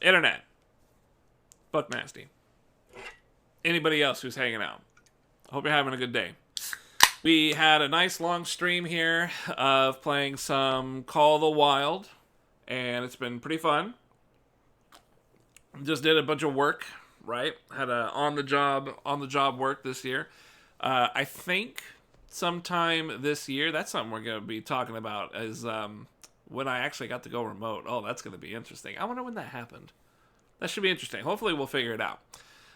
Internet. Fuck nasty. Anybody else who's hanging out. Hope you're having a good day. We had a nice long stream here of playing some Call of the Wild, and it's been pretty fun. Just did a bunch of work, right? Had a on the job work this year. I think sometime this year, that's something we're going to be talking about, is when I actually got to go remote. Oh, that's going to be interesting. I wonder when that happened. That should be interesting. Hopefully we'll figure it out.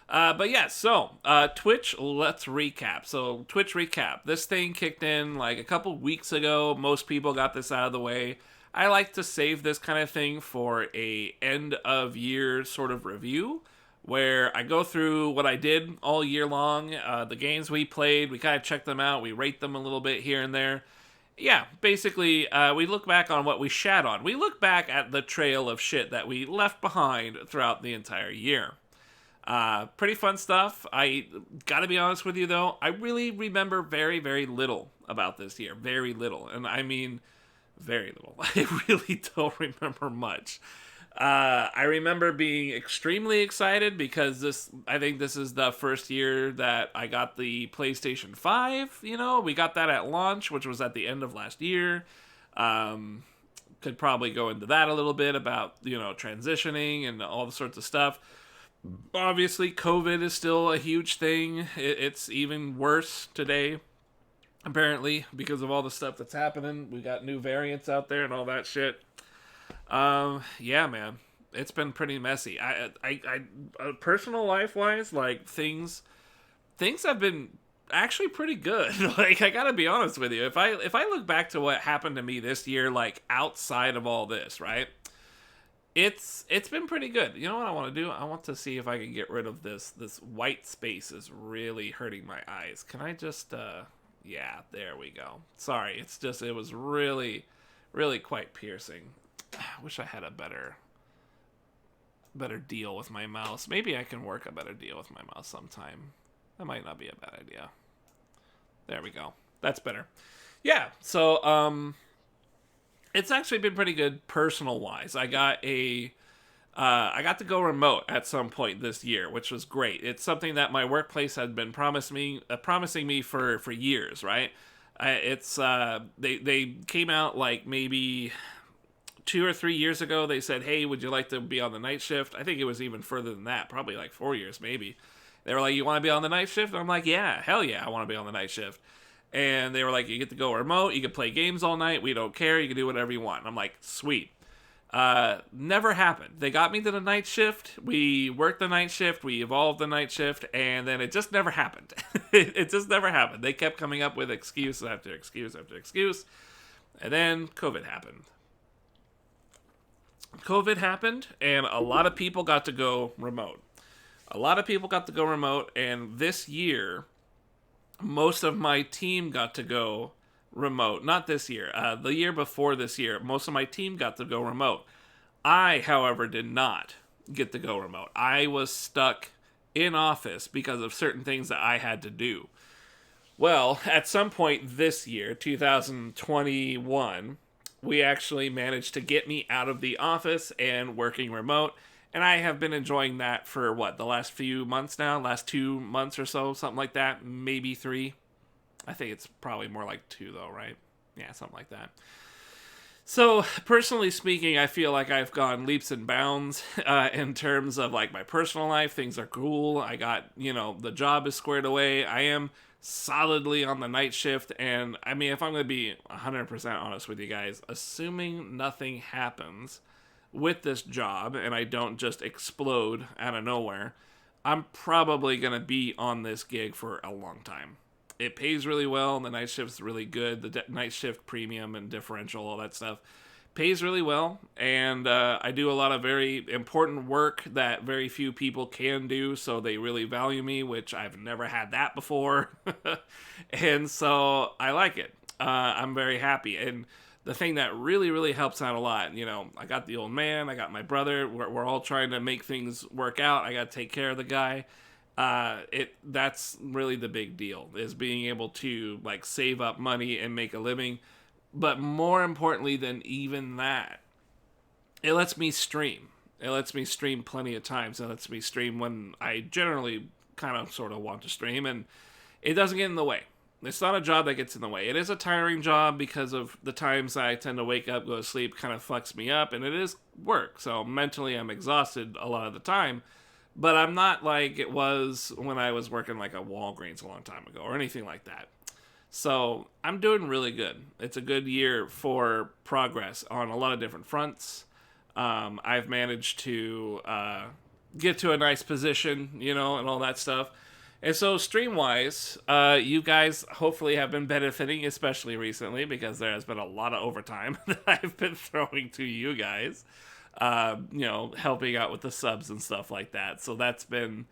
But yeah, so Twitch, let's recap. So Twitch recap. This thing kicked in like a couple weeks ago. Most people got this out of the way. I like to save this kind of thing for a end of year sort of review, where I go through what I did all year long, the games we played, we kind of check them out, we rate them a little bit here and there. Yeah, basically, we look back on what we shat on. We look back at the trail of shit that we left behind throughout the entire year. Pretty fun stuff. I gotta be honest with you, though, I really remember very, very little about this year. Very little. And I mean, very little. I really don't remember much. I remember being extremely excited because I think this is the first year that I got the PlayStation 5, we got that at launch, which was at the end of last year. Could probably go into that a little bit about, transitioning and all the sorts of stuff. Obviously, COVID is still a huge thing. It's even worse today, apparently, because of all the stuff that's happening. We got new variants out there and all that shit. Yeah, man, it's been pretty messy. I personal life wise, like things have been actually pretty good. Like, I gotta be honest with you. If I look back to what happened to me this year, like outside of all this, right? It's been pretty good. You know what I want to do? I want to see if I can get rid of this white space is really hurting my eyes. Can I just yeah, there we go. Sorry, it was really, really quite piercing. I wish I had a better deal with my mouse. Maybe I can work a better deal with my mouse sometime. That might not be a bad idea. There we go. That's better. Yeah, so it's actually been pretty good personal wise. I got to go remote at some point this year, which was great. It's something that my workplace had been promising me for years, right? They came out like maybe 2 or 3 years ago. They said, hey, would you like to be on the night shift? I think it was even further than that, probably like 4 years maybe. They were like, you want to be on the night shift? And I'm like, yeah, hell yeah, I want to be on the night shift. And they were like, you get to go remote, you can play games all night, we don't care, you can do whatever you want. And I'm like, sweet. Never happened. They got me to the night shift, we worked the night shift, we evolved the night shift, and then it just never happened. It just never happened. They kept coming up with excuse after excuse after excuse. And then COVID happened. And a lot of people got to go remote. And this year, most of my team got to go remote. Not this year. The year before this year, most of my team got to go remote. I, however, did not get to go remote. I was stuck in office because of certain things that I had to do. Well, at some point this year, 2021, we actually managed to get me out of the office and working remote. And I have been enjoying that for, the last few months now? Last 2 months or so, something like that. Maybe 3. I think it's probably more like 2, though, right? Yeah, something like that. So, personally speaking, I feel like I've gone leaps and bounds in terms of, like, my personal life. Things are cool. I got, the job is squared away. I am solidly on the night shift. And, I mean, if I'm going to be 100% honest with you guys, assuming nothing happens with this job and I don't just explode out of nowhere, I'm probably going to be on this gig for a long time. It pays really well. The night shift's really good. The night shift premium and differential, all that stuff, pays really well. And I do a lot of very important work that very few people can do, so they really value me, which I've never had that before. And so I like it. I'm very happy. And the thing that really, really helps out a lot, I got the old man, I got my brother, we're all trying to make things work out. I got to take care of the guy. That's really the big deal, is being able to like save up money and make a living. But more importantly than even that, it lets me stream. It lets me stream plenty of times. It lets me stream when I generally kind of sort of want to stream, and it doesn't get in the way. It's not a job that gets in the way. It is a tiring job because of the times I tend to wake up, go to sleep, kind of fucks me up, and it is work. So mentally, I'm exhausted a lot of the time. But I'm not like it was when I was working like a Walgreens a long time ago or anything like that. So I'm doing really good. It's a good year for progress on a lot of different fronts. I've managed to get to a nice position, and all that stuff. And so, stream-wise, you guys hopefully have been benefiting, especially recently, because there has been a lot of overtime that I've been throwing to you guys, helping out with the subs and stuff like that. So that's been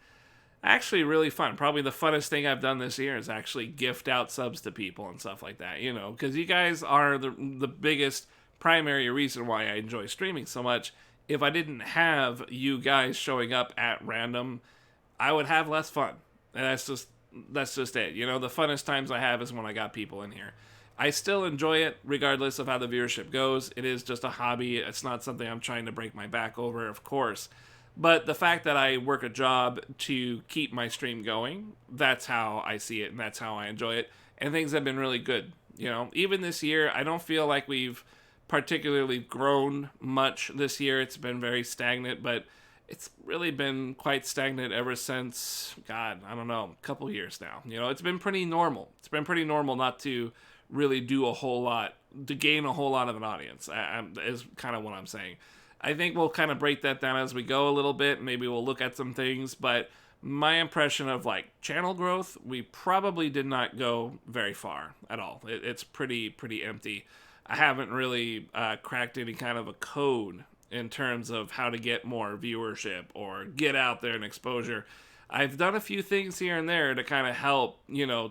actually really fun. Probably the funnest thing I've done this year is actually gift out subs to people and stuff like that, because you guys are the biggest primary reason why I enjoy streaming so much. If I didn't have you guys showing up at random, I would have less fun. And that's just it. The funnest times I have is when I got people in here. I still enjoy it regardless of how the viewership goes. It is just a hobby. It's not something I'm trying to break my back over, of course. But the fact that I work a job to keep my stream going, that's how I see it and that's how I enjoy it. And things have been really good. Even this year, I don't feel like we've particularly grown much this year. It's been very stagnant, but it's really been quite stagnant ever since, God, I don't know, a couple years now. It's been pretty normal. It's been pretty normal not to really do a whole lot, to gain a whole lot of an audience, is kind of what I'm saying. I think we'll kind of break that down as we go a little bit. Maybe we'll look at some things, but my impression of, channel growth, we probably did not go very far at all. It's pretty empty. I haven't really cracked any kind of a code in terms of how to get more viewership or get out there and exposure. I've done a few things here and there to kind of help,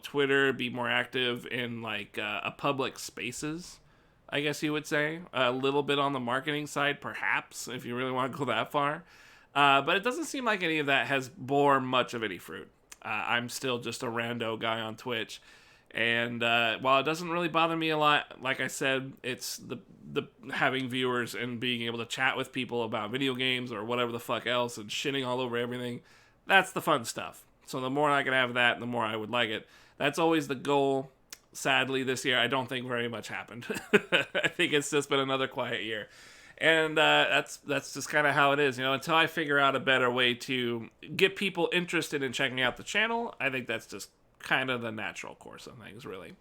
Twitter be more active in a public spaces, I guess you would say. A little bit on the marketing side, perhaps, if you really want to go that far. But it doesn't seem like any of that has bore much of any fruit. I'm still just a rando guy on Twitch. And while it doesn't really bother me a lot, like I said, it's the having viewers and being able to chat with people about video games or whatever the fuck else and shitting all over everything. That's the fun stuff. So the more I can have that, the more I would like it. That's always the goal. Sadly, this year, I don't think very much happened. I think it's just been another quiet year. And that's just kind of how it is. Until I figure out a better way to get people interested in checking out the channel, I think that's just kind of the natural course of things, really.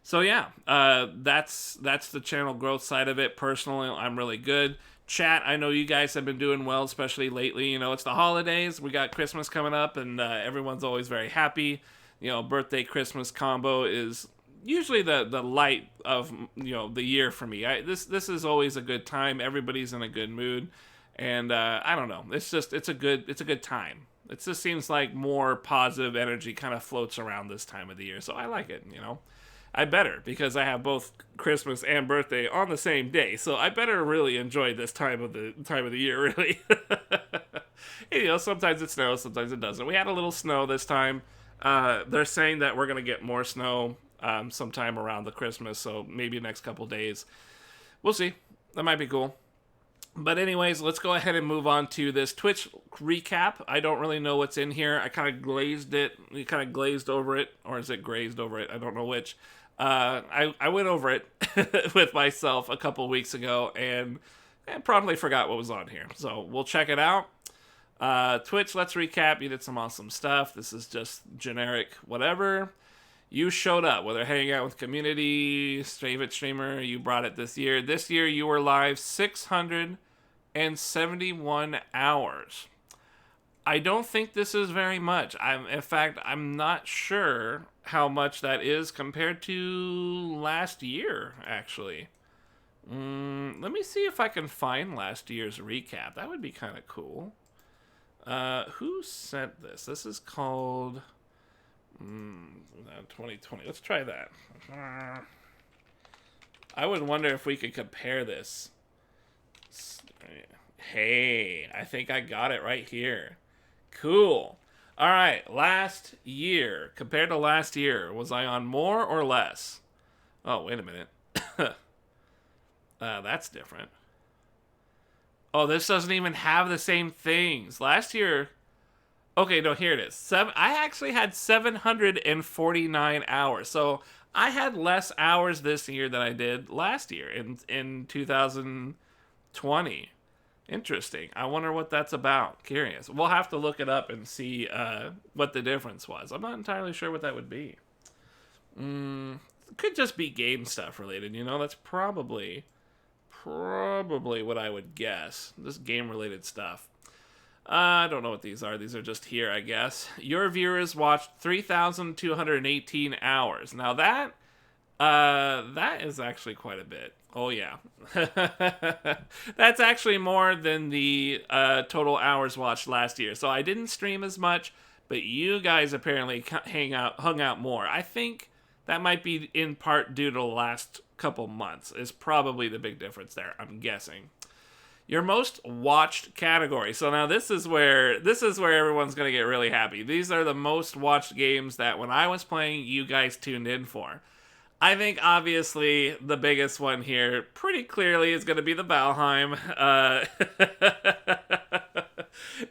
So yeah, that's the channel growth side of it. Personally, I'm really good. Chat, I know you guys have been doing well, especially lately. It's the holidays. We got Christmas coming up, and everyone's always very happy. Birthday Christmas combo is usually the light of the year for me. This is always a good time. Everybody's in a good mood, and I don't know. It's a good time. It just seems like more positive energy kind of floats around this time of the year, so I like it. I better, because I have both Christmas and birthday on the same day, so I better really enjoy this time of the year, really. And, sometimes it snows, sometimes it doesn't. We had a little snow this time. They're saying that we're gonna get more snow sometime around the Christmas, so maybe next couple days. We'll see. That might be cool. But anyways, let's go ahead and move on to this Twitch recap. I don't really know what's in here. I kind of glazed it. You kind of glazed over it. Or is it grazed over it? I don't know which. I went over it with myself a couple weeks ago and promptly forgot what was on here. So we'll check it out. Twitch, let's recap. You did some awesome stuff. This is just generic whatever. You showed up, whether hanging out with community, favorite streamer, you brought it this year. This year you were live 671 hours. I don't think this is very much. In fact, I'm not sure how much that is compared to last year, actually. Let me see if I can find last year's recap. That would be kind of cool. Who sent this? This is called 2020. Let's try that. I would wonder if we could compare this. Hey, I think I got it right here. Cool. All right, last year. Compared to last year, was I on more or less? Oh, wait a minute. That's different. Oh, this doesn't even have the same things. Last year... Okay, no, here it is. I actually had 749 hours. So I had less hours this year than I did last year in 2020. Interesting. I wonder what that's about. Curious. We'll have to look it up and see what the difference was. I'm not entirely sure what that would be. It could just be game stuff related, you know? That's probably what I would guess. Just game related stuff. I don't know what these are. These are just here, I guess. Your viewers watched 3,218 hours. Now that is actually quite a bit. Oh yeah. That's actually more than the total hours watched last year. So I didn't stream as much, but you guys apparently hung out more. I think that might be in part due to the last couple months is probably the big difference there, I'm guessing. Your most watched category. So now this is where everyone's going to get really happy. These are the most watched games that when I was playing, you guys tuned in for. I think obviously the biggest one here pretty clearly is going to be the Valheim.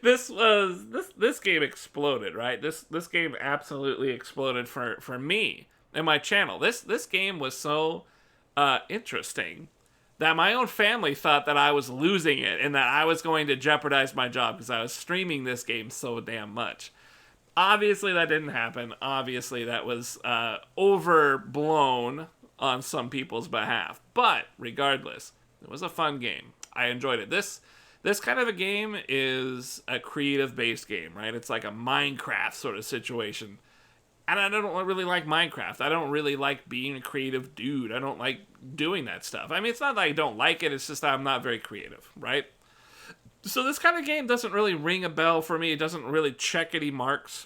This game exploded, right? This game absolutely exploded for me and my channel. This game was so interesting that my own family thought that I was losing it and that I was going to jeopardize my job because I was streaming this game so damn much. Obviously, that didn't happen. Obviously, that was overblown on some people's behalf. But regardless, it was a fun game. I enjoyed it. This kind of a game is a creative-based game, right? It's like a Minecraft sort of situation. And I don't really like Minecraft. I don't really like being a creative dude. I don't like doing that stuff. I mean, it's not that I don't like it. It's just that I'm not very creative, right? So this kind of game doesn't really ring a bell for me. It doesn't really check any marks.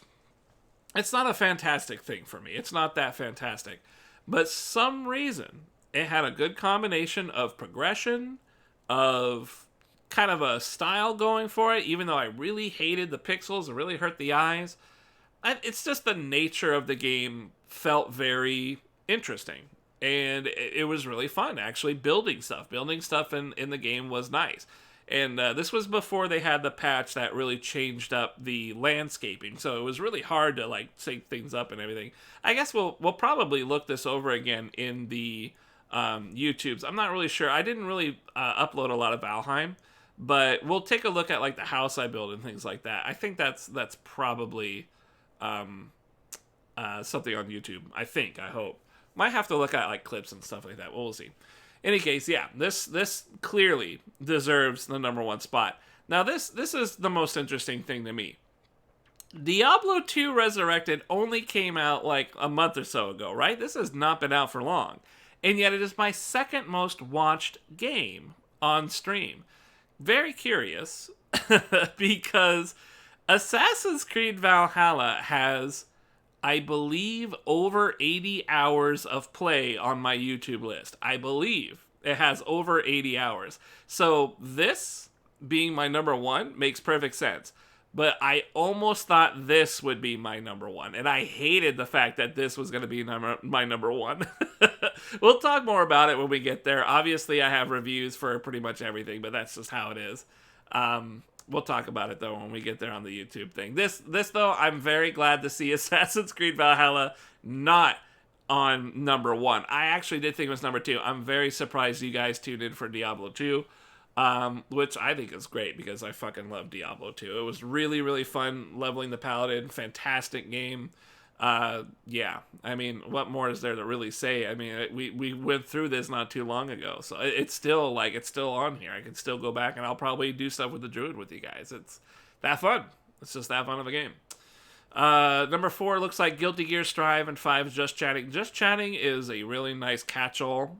It's not a fantastic thing for me. It's not that fantastic. But some reason, it had a good combination of progression, of kind of a style going for it, even though I really hated the pixels. It really hurt the eyes. It's just the nature of the game felt very interesting. And it was really fun, actually, building stuff. Building stuff in the game was nice. And this was before they had the patch that really changed up the landscaping. So it was really hard to, like, sync things up and everything. I guess we'll probably look this over again in the YouTubes. I'm not really sure. I didn't really upload a lot of Valheim. But we'll take a look at, like, the house I build and things like that. I think that's probably... something on YouTube. I hope. Might have to look at like clips and stuff like that. We'll see. In any case, yeah, this clearly deserves the number one spot. Now this is the most interesting thing to me. Diablo 2 Resurrected only came out like a month or so ago, right? This has not been out for long. And yet it is my second most watched game on stream. Very curious because Assassin's Creed Valhalla has, I believe, over 80 hours of play on my YouTube list. I believe it has over 80 hours. So this being my number one makes perfect sense. But I almost thought this would be my number one. And I hated the fact that this was going to be my number one. We'll talk more about it when we get there. Obviously, I have reviews for pretty much everything, but that's just how it is. We'll talk about it, though, when we get there on the YouTube thing. This though, I'm very glad to see Assassin's Creed Valhalla not on number one. I actually did think it was number two. I'm very surprised you guys tuned in for Diablo 2, which I think is great because I fucking love Diablo 2. It was really, really fun leveling the Paladin. Fantastic game. Yeah, I mean, what more is there to really say? I mean, we went through this not too long ago, so it's still on here. I can still go back and I'll probably do stuff with the Druid with you guys. It's that fun. It's just that fun of a game. Number 4 looks like Guilty Gear Strive, and 5 is Just Chatting. Just Chatting is a really nice catch-all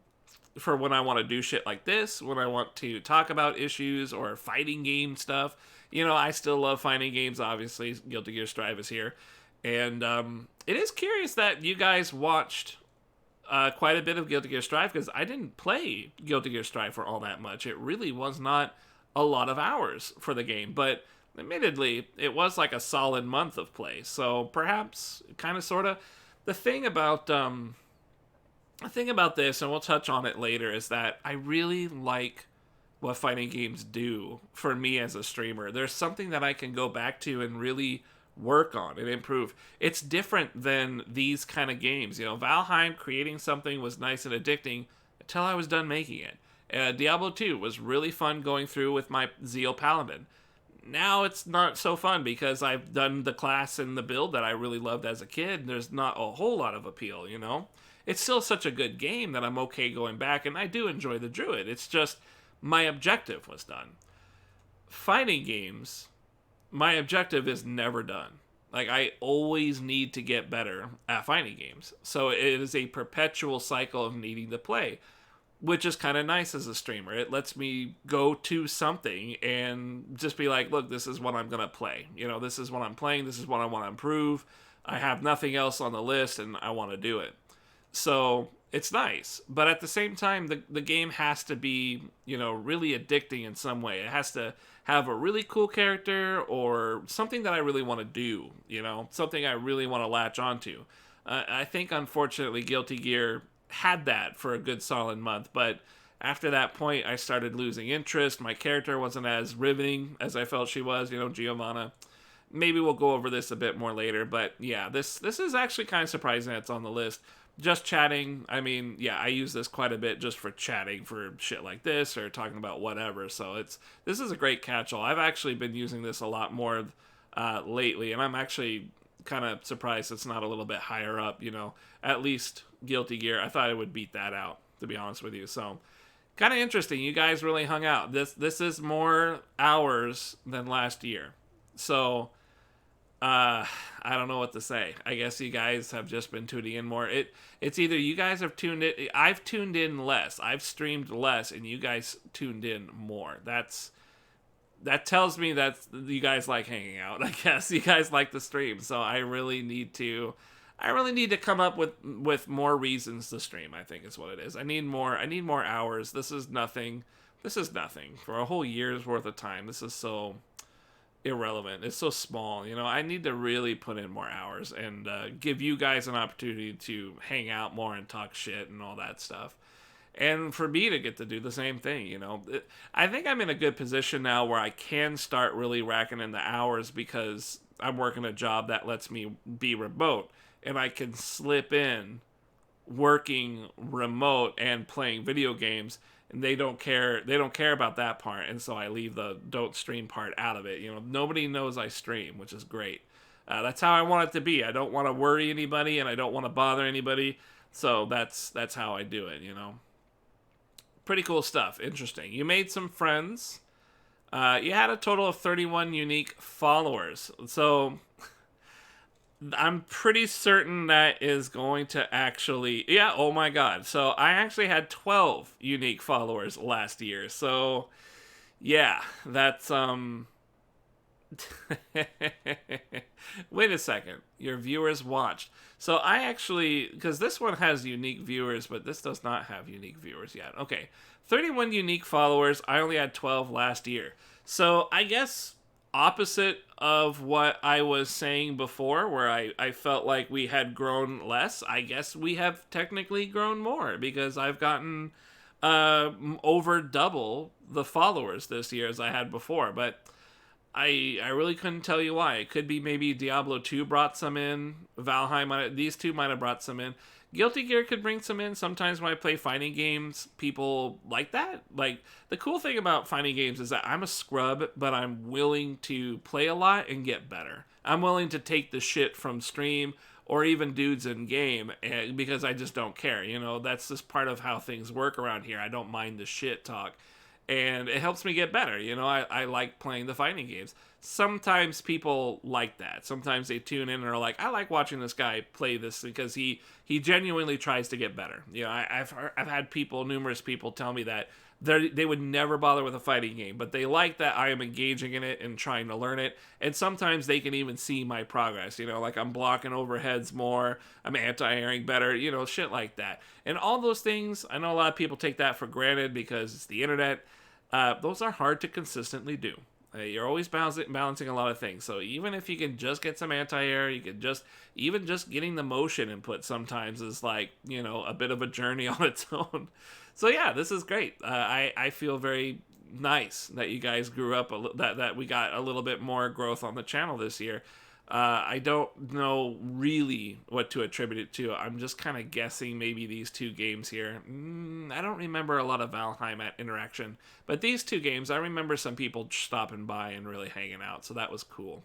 for when I want to do shit like this, when I want to talk about issues or fighting game stuff. You know, I still love fighting games, obviously. Guilty Gear Strive is here. And it is curious that you guys watched quite a bit of Guilty Gear Strive, because I didn't play Guilty Gear Strive for all that much. It really was not a lot of hours for the game, but admittedly, it was like a solid month of play. So perhaps, kind of, sort of, the thing about this, and we'll touch on it later, is that I really like what fighting games do for me as a streamer. There's something that I can go back to and really work on and improve. It's different than these kind of games. You know, Valheim creating something was nice and addicting until I was done making it. Diablo 2 was really fun going through with my Zeal Paladin. Now it's not so fun because I've done the class and the build that I really loved as a kid. There's not a whole lot of appeal, you know? It's still such a good game that I'm okay going back, and I do enjoy the Druid. It's just my objective was done. Fighting games, my objective is never done. Like, I always need to get better at fighting games. So it is a perpetual cycle of needing to play, which is kind of nice as a streamer. It lets me go to something and just be like, look, this is what I'm going to play. You know, this is what I'm playing. This is what I want to improve. I have nothing else on the list, and I want to do it. So it's nice. But at the same time, the game has to be, you know, really addicting in some way. It has to have a really cool character or something that I really want to do, you know, something I really want to latch onto. I think, unfortunately, Guilty Gear had that for a good solid month, but after that point, I started losing interest. My character wasn't as riveting as I felt she was, you know, Giovanna. Maybe we'll go over this a bit more later, but yeah, this is actually kind of surprising that it's on the list. Just chatting, I mean, yeah, I use this quite a bit just for chatting for shit like this or talking about whatever, so this is a great catch-all. I've actually been using this a lot more lately, and I'm actually kind of surprised it's not a little bit higher up, you know, at least Guilty Gear. I thought it would beat that out, to be honest with you, so kind of interesting. You guys really hung out. This is more hours than last year, so I don't know what to say. I guess you guys have just been tuning in more. It's either you guys have tuned in. I've tuned in less. I've streamed less, and you guys tuned in more. That tells me that you guys like hanging out. I guess you guys like the stream. So I really need to come up with more reasons to stream. I think is what it is. I need more hours. This is nothing for a whole year's worth of time. This is so irrelevant. It's so small, you know. I need to really put in more hours and give you guys an opportunity to hang out more and talk shit and all that stuff, and for me to get to do the same thing, you know. I think I'm in a good position now where I can start really racking in the hours because I'm working a job that lets me be remote, and I can slip in working remote and playing video games, and they don't care about that part, and so I leave the don't stream part out of it. You know, nobody knows I stream, which is great. That's how I want it to be. I don't want to worry anybody, and I don't want to bother anybody, so that's how I do it, you know. Pretty cool stuff. Interesting. You made some friends. You had a total of 31 unique followers, so I'm pretty certain that is going to actually... Yeah, oh my god. So I actually had 12 unique followers last year. So, yeah, that's... Wait a second. Your viewers watched. So I actually... Because this one has unique viewers, but this does not have unique viewers yet. Okay, 31 unique followers. I only had 12 last year. So I guess... opposite of what I was saying before, where I felt like we had grown less, I guess we have technically grown more, because I've gotten over double the followers this year as I had before, but I really couldn't tell you why. It could be maybe Diablo 2 brought some in, Valheim, these two might have brought some in. Guilty Gear could bring some in. Sometimes when I play fighting games, people like that. Like, the cool thing about fighting games is that I'm a scrub, but I'm willing to play a lot and get better. I'm willing to take the shit from stream or even dudes in game because I just don't care. You know, that's just part of how things work around here. I don't mind the shit talk. And it helps me get better. You know, I like playing the fighting games. Sometimes people like that. Sometimes they tune in and are like, I like watching this guy play this because he genuinely tries to get better. You know, I've had numerous people tell me that they would never bother with a fighting game, but they like that I am engaging in it and trying to learn it. And sometimes they can even see my progress. You know, like I'm blocking overheads more, I'm anti-airing better, you know, shit like that. And all those things, I know a lot of people take that for granted because it's the internet. Those are hard to consistently do. You're always balancing a lot of things. So even if you can just get some anti-air, you can just getting the motion input sometimes is like, you know, a bit of a journey on its own. So yeah, this is great. I feel very, nice that you guys grew up, that we got a little bit more growth on the channel this year. I don't know really what to attribute it to. I'm just kind of guessing maybe these two games here. I don't remember a lot of Valheim interaction, but these two games, I remember some people stopping by and really hanging out, so that was cool.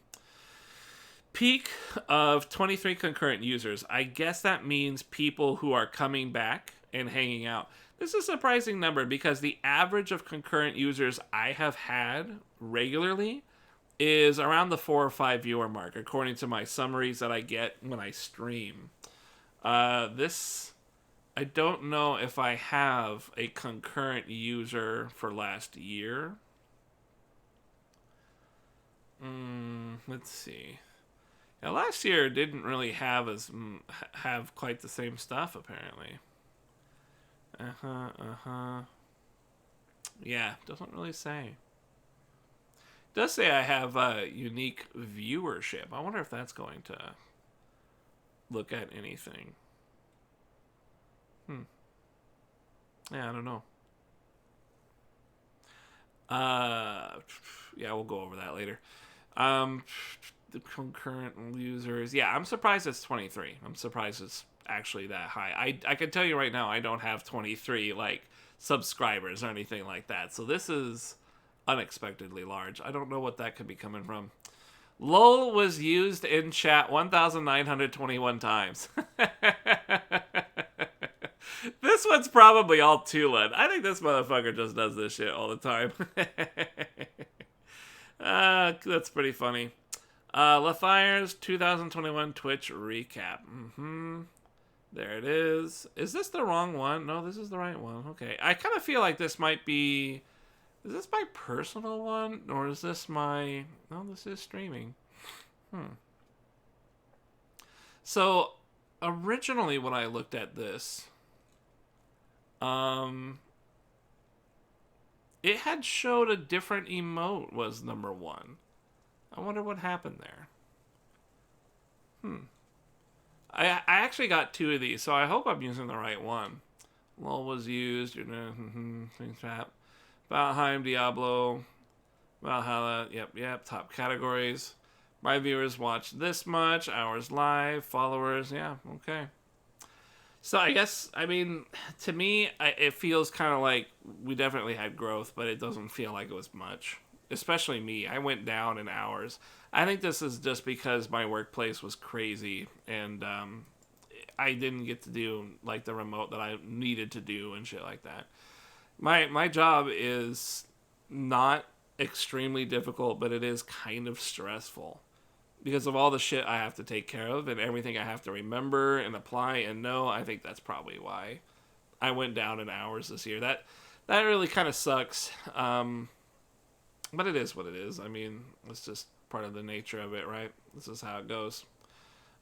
Peak of 23 concurrent users. I guess that means people who are coming back and hanging out. This is a surprising number because the average of concurrent users I have had regularly is around the 4 or 5 viewer mark, according to my summaries that I get when I stream. This, I don't know if I have a concurrent user for last year. Let's see. Now, last year didn't really have quite the same stuff, apparently. Yeah, doesn't really say. It does say I have unique viewership. I wonder if that's going to look at anything. Yeah, I don't know. Yeah, we'll go over that later. The concurrent users. Yeah, I'm surprised it's 23. I'm surprised it's actually that high. I can tell you right now, I don't have 23 like subscribers or anything like that. So this is unexpectedly large. I don't know what that could be coming from. LOL was used in chat 1,921 times. This one's probably all Tulin. I think this motherfucker just does this shit all the time. That's pretty funny. Lothire's 2021 Twitch recap. There it is. Is this the wrong one? No, this is the right one. Okay. I kind of feel like this might be... Is this my personal one? Or is this my... No, this is streaming. So, originally when I looked at this... it had showed a different emote was number 1. I wonder what happened there. I actually got 2 of these, so I hope I'm using the right one. LOL was used. Valheim, Diablo, Valhalla. Yep. Top categories. My viewers watched this much. Hours live. Followers. Yeah, okay. So I guess, I mean, to me, it feels kind of like we definitely had growth, but it doesn't feel like it was much. Especially me. I went down in hours. I think this is just because my workplace was crazy, and I didn't get to do like the remote that I needed to do and shit like that. My job is not extremely difficult, but it is kind of stressful because of all the shit I have to take care of and everything I have to remember and apply and know. I think that's probably why I went down in hours this year. That really kind of sucks. But it is what it is. I mean, it's just part of the nature of it, right? This is how it goes.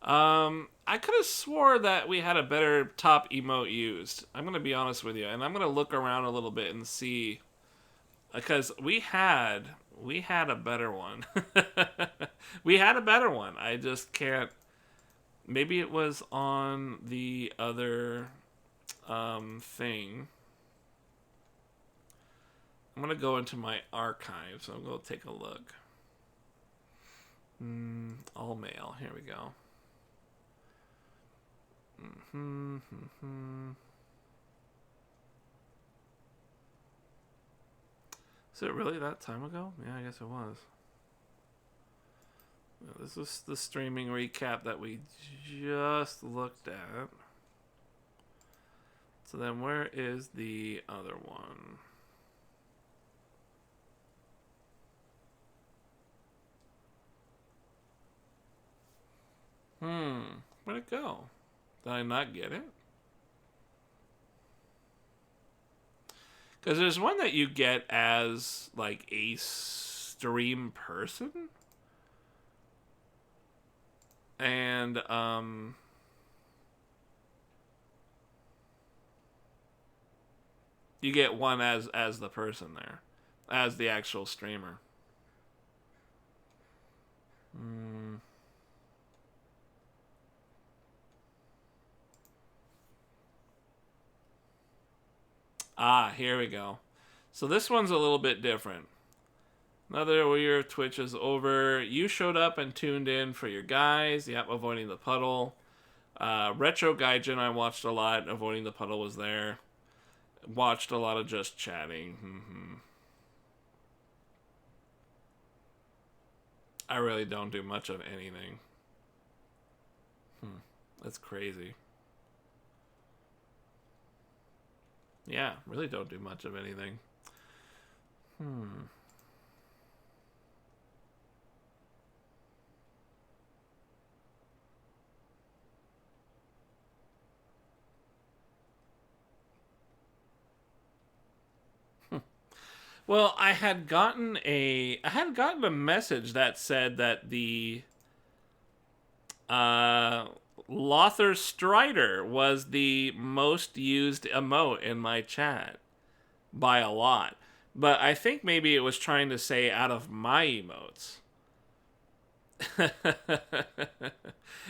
I could have swore that we had a better top emote used. I'm going to be honest with you. And I'm going to look around a little bit and see. Because we had a better one. We had a better one. I just can't. Maybe it was on the other thing. I'm going to go into my archives. I'm going to take a look. All mail. Here we go. Is it really that time ago? Yeah, I guess it was. This is the streaming recap that we just looked at. So then where is the other one? Where'd it go? Did I not get it? Because there's one that you get as, like, a stream person. And, you get one as the person there. As the actual streamer. Ah, here we go. So this one's a little bit different. Another year of Twitch is over. You showed up and tuned in for your guys. Yep, avoiding the puddle. Retro Gaijin I watched a lot. Avoiding the puddle was there. Watched a lot of just chatting. I really don't do much of anything. That's crazy. Yeah, really don't do much of anything. Well, I had gotten a message that said that the Lothire Strider was the most used emote in my chat by a lot. But I think maybe it was trying to say out of my emotes.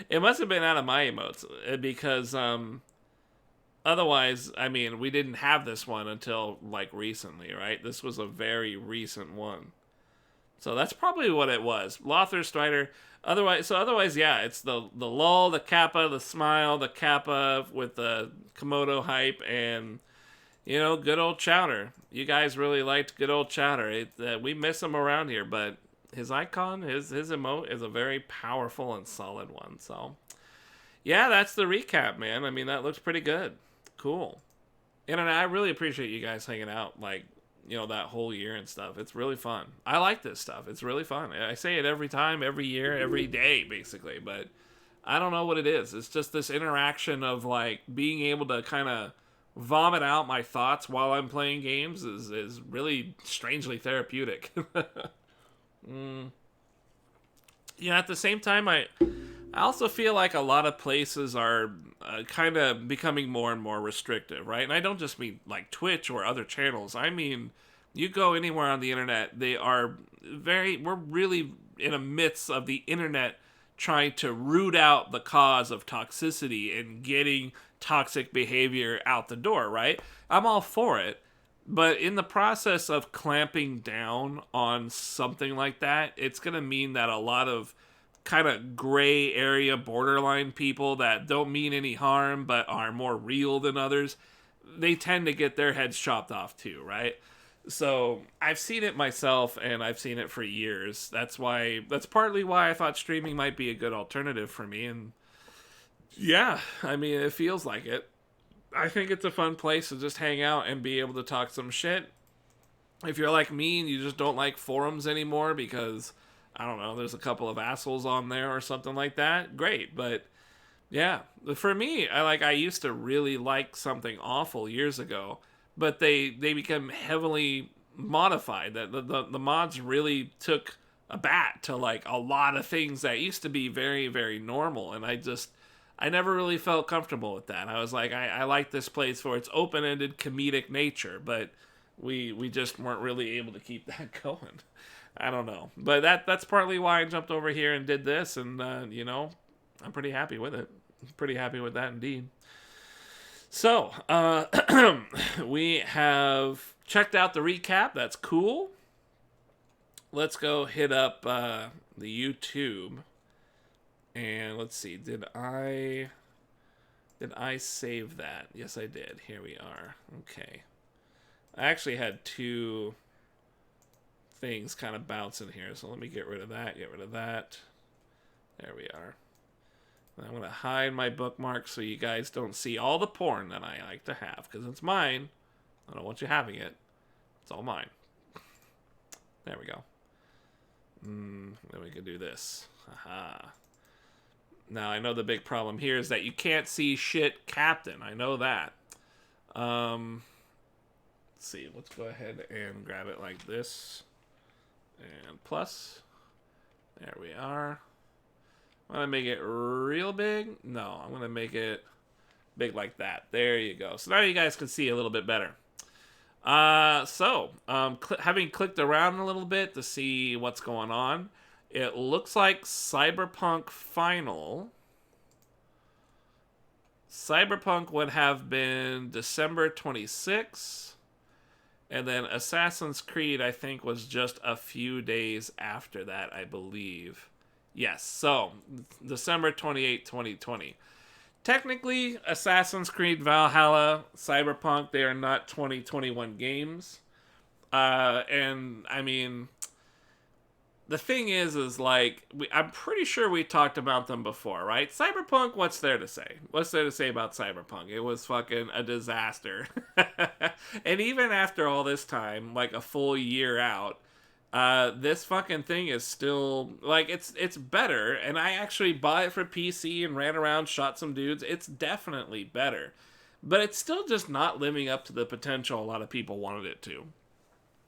It must have been out of my emotes because otherwise, I mean, we didn't have this one until like recently, right? This was a very recent one. So that's probably what it was. Lothire Strider. Otherwise, yeah, it's the lull, the kappa, the smile, the kappa with the Komodo hype, and good old Chowder. You guys really liked good old Chowder. We miss him around here, but his icon, his emote, is a very powerful and solid one. So, yeah, that's the recap, man. I mean, that looks pretty good. Cool. And I really appreciate you guys hanging out, like, that whole year and stuff. It's really fun. I like this stuff. It's really fun. I say it every time, every year, every day, basically. But I don't know what it is. It's just this interaction of, like, being able to kind of vomit out my thoughts while I'm playing games is really strangely therapeutic. At the same time, I also feel like a lot of places are kind of becoming more and more restrictive, right? And I don't just mean like Twitch or other channels. I mean, you go anywhere on the internet, we're really in the midst of the internet trying to root out the cause of toxicity and getting toxic behavior out the door, right? I'm all for it. But in the process of clamping down on something like that, it's going to mean that a lot of kind of gray area borderline people that don't mean any harm but are more real than others, they tend to get their heads chopped off too, right? So I've seen it myself, and I've seen it for years. That's partly why I thought streaming might be a good alternative for me. And yeah, I mean, it feels like it. I think it's a fun place to just hang out and be able to talk some shit. If you're like me and you just don't like forums anymore because, I don't know, there's a couple of assholes on there or something like that, great. But yeah, for me, I used to really like something awful years ago, but they become heavily modified. That the mods really took a bat to like a lot of things that used to be very, very normal, and I never really felt comfortable with that. I was like, I like this place for its open-ended comedic nature, but we just weren't really able to keep that going. I don't know. But that's partly why I jumped over here and did this, and, I'm pretty happy with it. Pretty happy with that indeed. So, we have checked out the recap. That's cool. Let's go hit up the YouTube. And let's see, did I save that? Yes, I did. Here we are. Okay. I actually had two things kind of bouncing here, so let me get rid of that, There we are. And I'm going to hide my bookmarks so you guys don't see all the porn that I like to have, because it's mine. I don't want you having it. It's all mine. There we go. Then we can do this. Haha. Now, I know the big problem here is that you can't see shit, Captain. I know that. Let's see. Let's go ahead and grab it like this. And plus. There we are. I'm going to make it real big. No, I'm going to make it big like that. There you go. So now you guys can see a little bit better. Having clicked around a little bit to see what's going on, it looks like Cyberpunk would have been December 26th, And then Assassin's Creed, I think, was just a few days after that, I believe. Yes, so December 28, 2020. Technically, Assassin's Creed Valhalla, Cyberpunk, they are not 2021 games. And I mean, the thing is like, I'm pretty sure we talked about them before, right? Cyberpunk, what's there to say? What's there to say about Cyberpunk? It was fucking a disaster. And even after all this time, like a full year out, this fucking thing is still, like, it's better. And I actually bought it for PC and ran around, shot some dudes. It's definitely better. But it's still just not living up to the potential a lot of people wanted it to.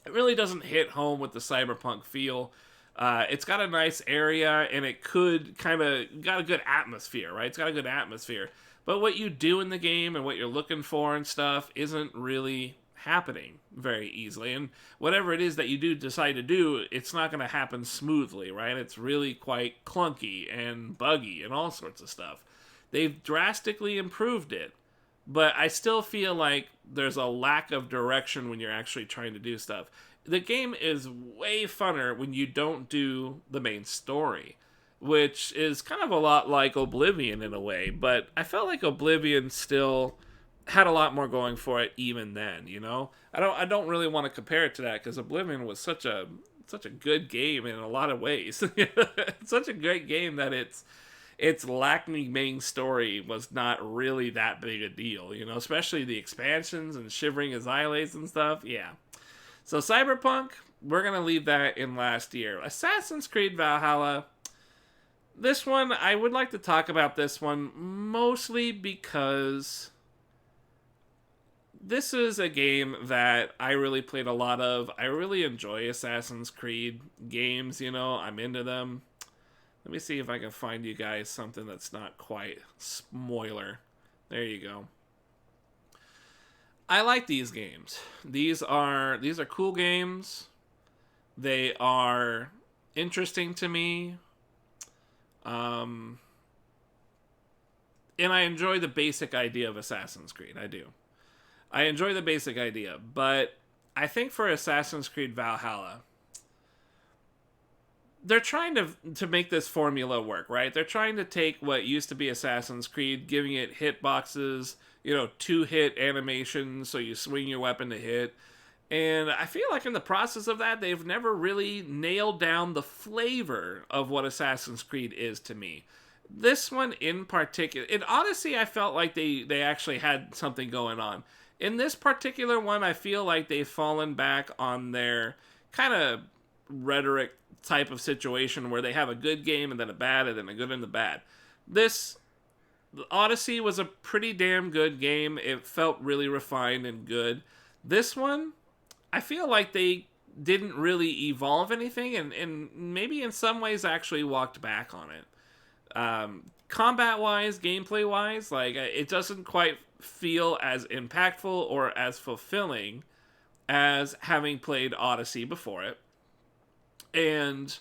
It really doesn't hit home with the cyberpunk feel. It's got a nice area, and it could kind of got a good atmosphere, right? It's got a good atmosphere. But what you do in the game and what you're looking for and stuff isn't really happening very easily. And whatever it is that you do decide to do, it's not going to happen smoothly, right? It's really quite clunky and buggy and all sorts of stuff. They've drastically improved it, but I still feel like there's a lack of direction when you're actually trying to do stuff. The game is way funner when you don't do the main story, which is kind of a lot like Oblivion in a way, but I felt like Oblivion still had a lot more going for it even then, you know? I don't really want to compare it to that because Oblivion was such a good game in a lot of ways. It's such a great game that its lacking main story was not really that big a deal, you know, especially the expansions and Shivering Xylates and stuff. Yeah. So Cyberpunk, we're going to leave that in last year. Assassin's Creed Valhalla, this one, I would like to talk about this one mostly because this is a game that I really played a lot of. I really enjoy Assassin's Creed games, you know, I'm into them. Let me see if I can find you guys something that's not quite spoiler. There you go. I like these games. These are cool games. They are interesting to me. And I enjoy the basic idea of Assassin's Creed. I do. I enjoy the basic idea, but I think for Assassin's Creed Valhalla, they're trying to make this formula work, right? They're trying to take what used to be Assassin's Creed, giving it hitboxes, you know, 2-hit animations, so you swing your weapon to hit. And I feel like in the process of that, they've never really nailed down the flavor of what Assassin's Creed is to me. This one in particular, in Odyssey, I felt like they actually had something going on. In this particular one, I feel like they've fallen back on their kind of rhetoric type of situation where they have a good game and then a bad and then a good and a bad. This Odyssey was a pretty damn good game. It felt really refined and good. This one, I feel like they didn't really evolve anything and maybe in some ways actually walked back on it. Combat-wise, gameplay-wise, like, it doesn't quite feel as impactful or as fulfilling as having played Odyssey before it. And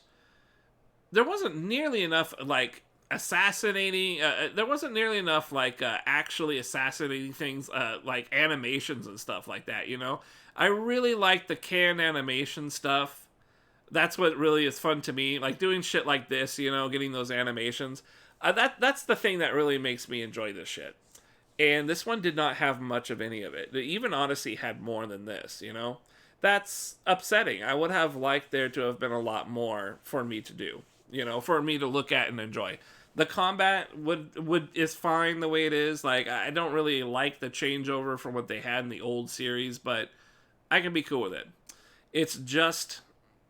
there wasn't nearly enough, like, assassinating, there wasn't nearly enough, like, actually assassinating things, like animations and stuff like that, you know? I really like the canned animation stuff. That's what really is fun to me, like, doing shit like this, you know, getting those animations. That's the thing that really makes me enjoy this shit. And this one did not have much of any of it. Even Odyssey had more than this, you know? That's upsetting. I would have liked there to have been a lot more for me to do, you know, for me to look at and enjoy. The combat is fine the way it is. Like, I don't really like the changeover from what they had in the old series, but I can be cool with it. It's just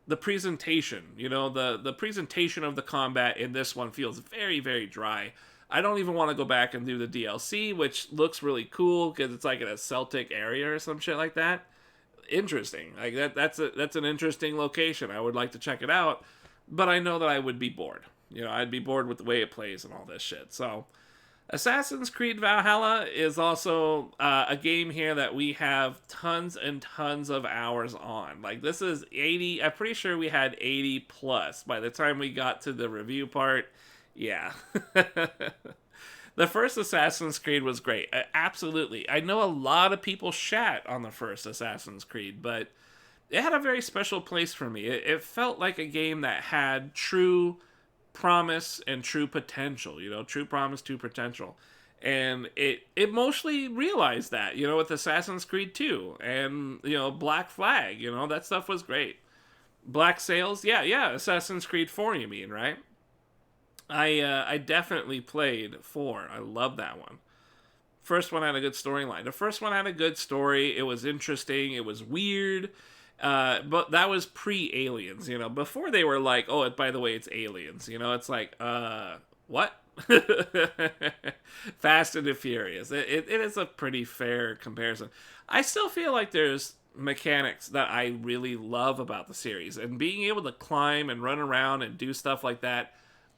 the presentation, you know, the presentation of the combat in this one feels very, very dry. I don't even want to go back and do the DLC, which looks really cool because it's like in a Celtic area or some shit like that. Interesting. Like that's an interesting location. I would like to check it out, but I know that I would be bored. You know, I'd be bored with the way it plays and all this shit. So, Assassin's Creed Valhalla is also a game here that we have tons and tons of hours on. Like, this is 80, I'm pretty sure we had 80 plus by the time we got to the review part. Yeah. The first Assassin's Creed was great. Absolutely. I know a lot of people shat on the first Assassin's Creed, but it had a very special place for me. It felt like a game that had true promise and true potential, true promise, true potential. And it mostly realized that, with Assassin's Creed 2 and, Black Flag, that stuff was great. Black Sails, yeah, Assassin's Creed 4, you mean, right? I definitely played 4. I love that one. First one had a good storyline. The first one had a good story. It was interesting. It was weird. But that was pre-Aliens, Before they were like, oh, by the way, it's Aliens. It's like, what? Fast and the Furious. It is a pretty fair comparison. I still feel like there's mechanics that I really love about the series. And being able to climb and run around and do stuff like that,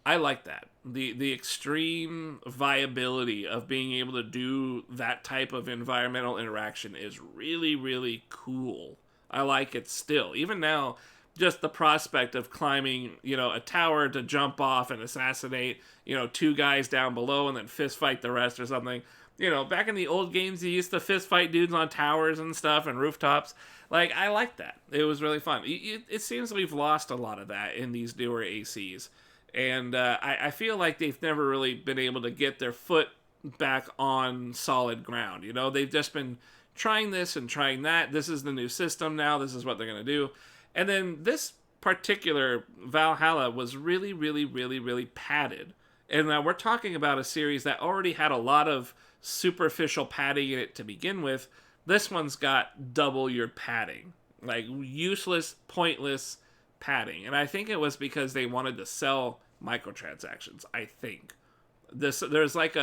I like that. The extreme viability of being able to do that type of environmental interaction is really, really cool. I like it still. Even now, just the prospect of climbing, a tower to jump off and assassinate, two guys down below and then fist fight the rest or something. Back in the old games, you used to fist fight dudes on towers and stuff and rooftops. Like, I like that. It was really fun. It seems we've lost a lot of that in these newer ACs. And I feel like they've never really been able to get their foot back on solid ground. They've just been trying this and trying that. This is the new system now. This is what they're going to do. And then this particular Valhalla was really, really, really, really padded. And we're talking about a series that already had a lot of superficial padding in it to begin with. This one's got double your padding. Like, useless, pointless padding. And I think it was because they wanted to sell microtransactions, I think. There's like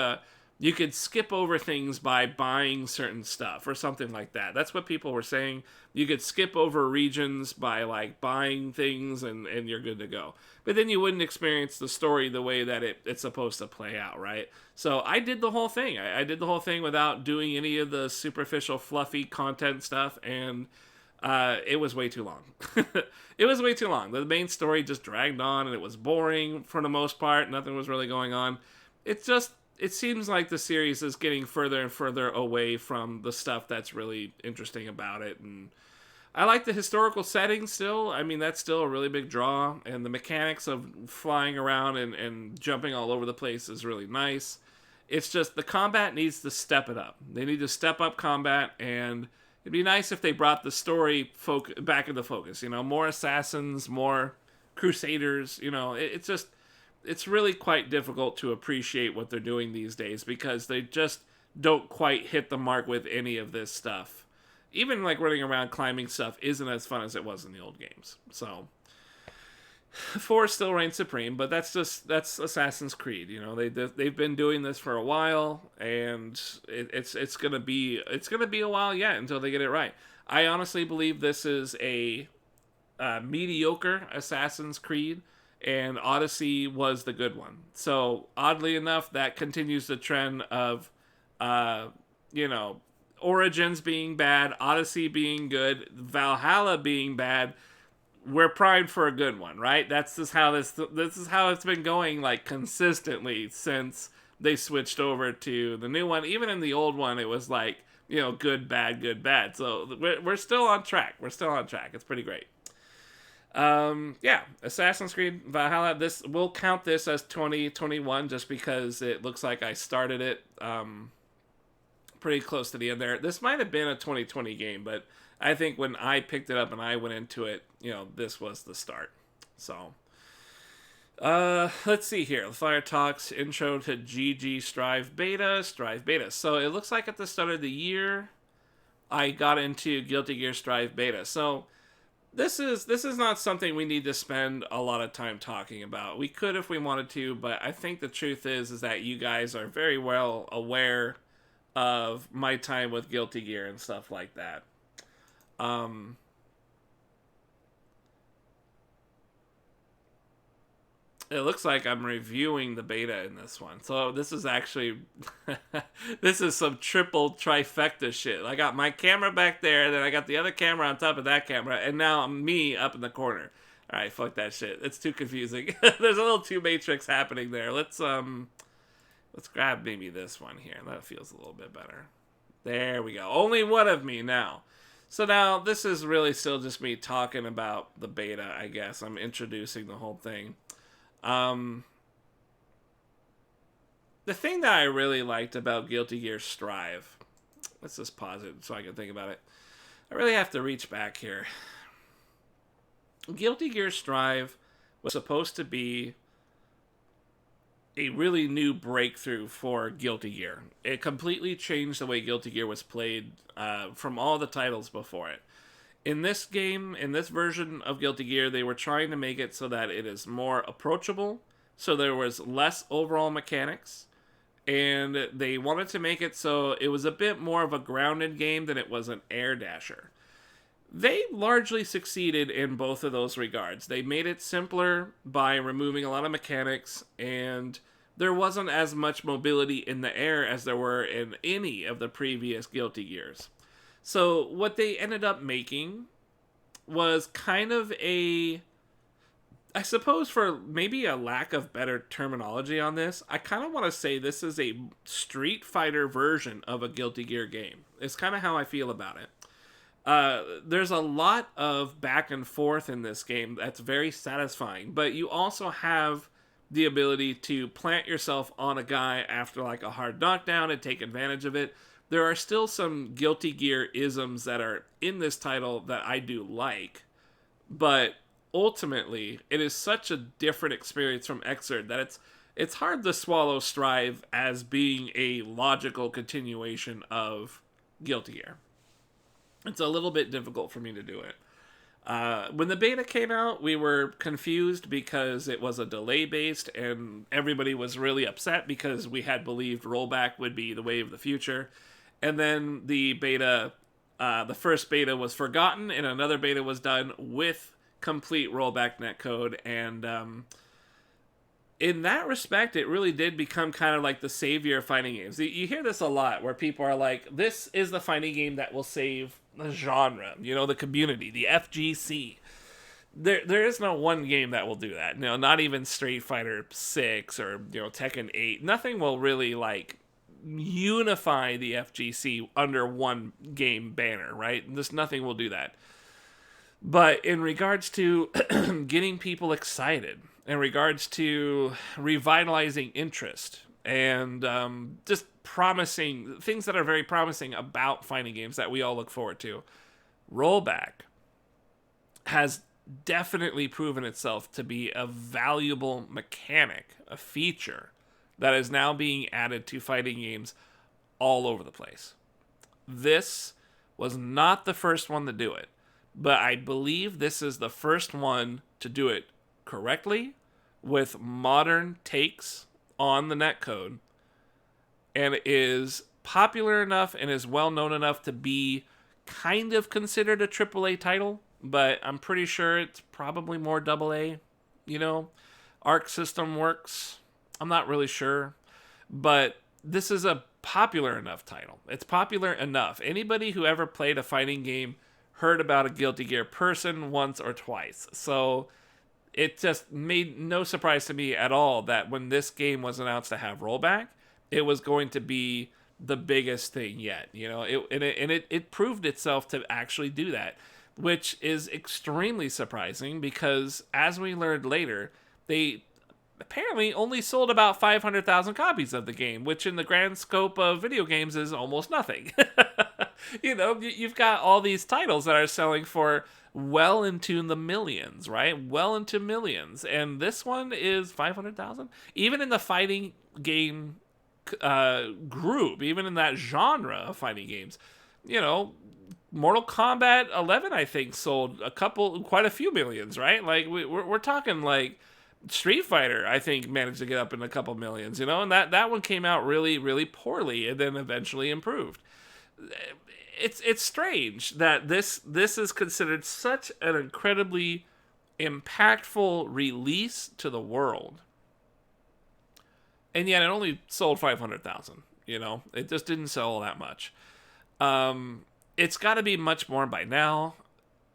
you could skip over things by buying certain stuff or something like that. That's what people were saying. You could skip over regions by like buying things and you're good to go. But then you wouldn't experience the story the way that it's supposed to play out, right? So I did the whole thing. I did the whole thing without doing any of the superficial, fluffy content stuff, and it was way too long. It was way too long. The main story just dragged on, and it was boring for the most part. Nothing was really going on. It seems like the series is getting further and further away from the stuff that's really interesting about it. And I like the historical setting still. I mean, that's still a really big draw. And the mechanics of flying around and jumping all over the place is really nice. It's just the combat needs to step it up. They need to step up combat, and it'd be nice if they brought the story back into focus. More assassins, more crusaders. It's really quite difficult to appreciate what they're doing these days because they just don't quite hit the mark with any of this stuff. Even like running around climbing stuff isn't as fun as it was in the old games. So 4 still reigns supreme, but that's Assassin's Creed. They've been doing this for a while, and it's gonna be a while yet until they get it right. I honestly believe this is a mediocre Assassin's Creed, and Odyssey was the good one. So oddly enough, that continues the trend of Origins being bad, Odyssey being good, Valhalla being bad. We're primed for a good one, right? This is how it's been going like consistently since they switched over to the new one. Even in the old one, it was like, good, bad, good, bad. So we're still on track. It's pretty great. Assassin's Creed Valhalla. We'll count this as 2021 just because it looks like I started it pretty close to the end there. This might have been a 2020 game, but I think when I picked it up and I went into it, this was the start. So, let's see here. Lothire talks intro to GG Strive Beta. So it looks like at the start of the year, I got into Guilty Gear Strive Beta. So this is not something we need to spend a lot of time talking about. We could if we wanted to, but I think the truth is that you guys are very well aware of my time with Guilty Gear and stuff like that. It looks like I'm reviewing the beta in this one. So this is actually, this is some triple trifecta shit. I got my camera back there, then I got the other camera on top of that camera, and now I'm me up in the corner. All right, fuck that shit. It's too confusing. There's a little too Matrix happening there. Let's Let's grab maybe this one here. That feels a little bit better. There we go. Only one of me now. So now this is really still just me talking about the beta, I guess. I'm introducing the whole thing. The thing that I really liked about Guilty Gear Strive, let's just pause it so I can think about it. I really have to reach back here. Guilty Gear Strive was supposed to be a really new breakthrough for Guilty Gear. It completely changed the way Guilty Gear was played from all the titles before it. In this game, in this version of Guilty Gear, they were trying to make it so that it is more approachable, so there was less overall mechanics, and they wanted to make it so it was a bit more of a grounded game than it was an air dasher. They largely succeeded in both of those regards. They made it simpler by removing a lot of mechanics, and there wasn't as much mobility in the air as there were in any of the previous Guilty Gears. So what they ended up making was kind of a, I suppose for maybe a lack of better terminology on this, I kind of want to say this is a Street Fighter version of a Guilty Gear game. It's kind of how I feel about it. There's a lot of back and forth in this game that's very satisfying, but you also have the ability to plant yourself on a guy after like a hard knockdown and take advantage of it. There are still some Guilty Gear isms that are in this title that I do like, but ultimately it is such a different experience from Xrd that it's hard to swallow Strive as being a logical continuation of Guilty Gear. It's a little bit difficult for me to do it. When the beta came out, we were confused because it was a delay-based, and everybody was really upset because we had believed rollback would be the way of the future. And then the beta, the first beta was forgotten, and another beta was done with complete rollback netcode, and in that respect, it really did become kind of like the savior of fighting games. You hear this a lot, where people are like, this is the fighting game that will save the genre, the community, the FGC. There is no one game that will do that. Not even Street Fighter 6 or, Tekken 8. Nothing will really, unify the FGC under one game banner, right? Just nothing will do that. But in regards to getting people excited, in regards to revitalizing interest, and just promising things that are very promising about fighting games that we all look forward to, rollback has definitely proven itself to be a valuable mechanic, a feature that is now being added to fighting games all over the place. This was not the first one to do it, but I believe this is the first one to do it correctly, with modern takes on the netcode, and is popular enough and is well known enough to be kind of considered a AAA title, but I'm pretty sure it's probably more AA. Arc System Works, I'm not really sure, but this is a popular enough title. It's popular enough. Anybody who ever played a fighting game heard about a Guilty Gear person once or twice. So it just made no surprise to me at all that when this game was announced to have rollback, it was going to be the biggest thing yet. It proved itself to actually do that, which is extremely surprising because, as we learned later, they apparently only sold about 500,000 copies of the game, which in the grand scope of video games is almost nothing. You've got all these titles that are selling for well into the millions, right? Well into millions. And this one is 500,000. Even in the fighting game group, even in that genre of fighting games, Mortal Kombat 11, I think, sold quite a few millions, right? Like, we're talking like Street Fighter, I think, managed to get up in a couple millions, and that one came out really, really poorly and then eventually improved. It's strange that this is considered such an incredibly impactful release to the world, and yet it only sold 500,000. It just didn't sell all that much. It's got to be much more by now,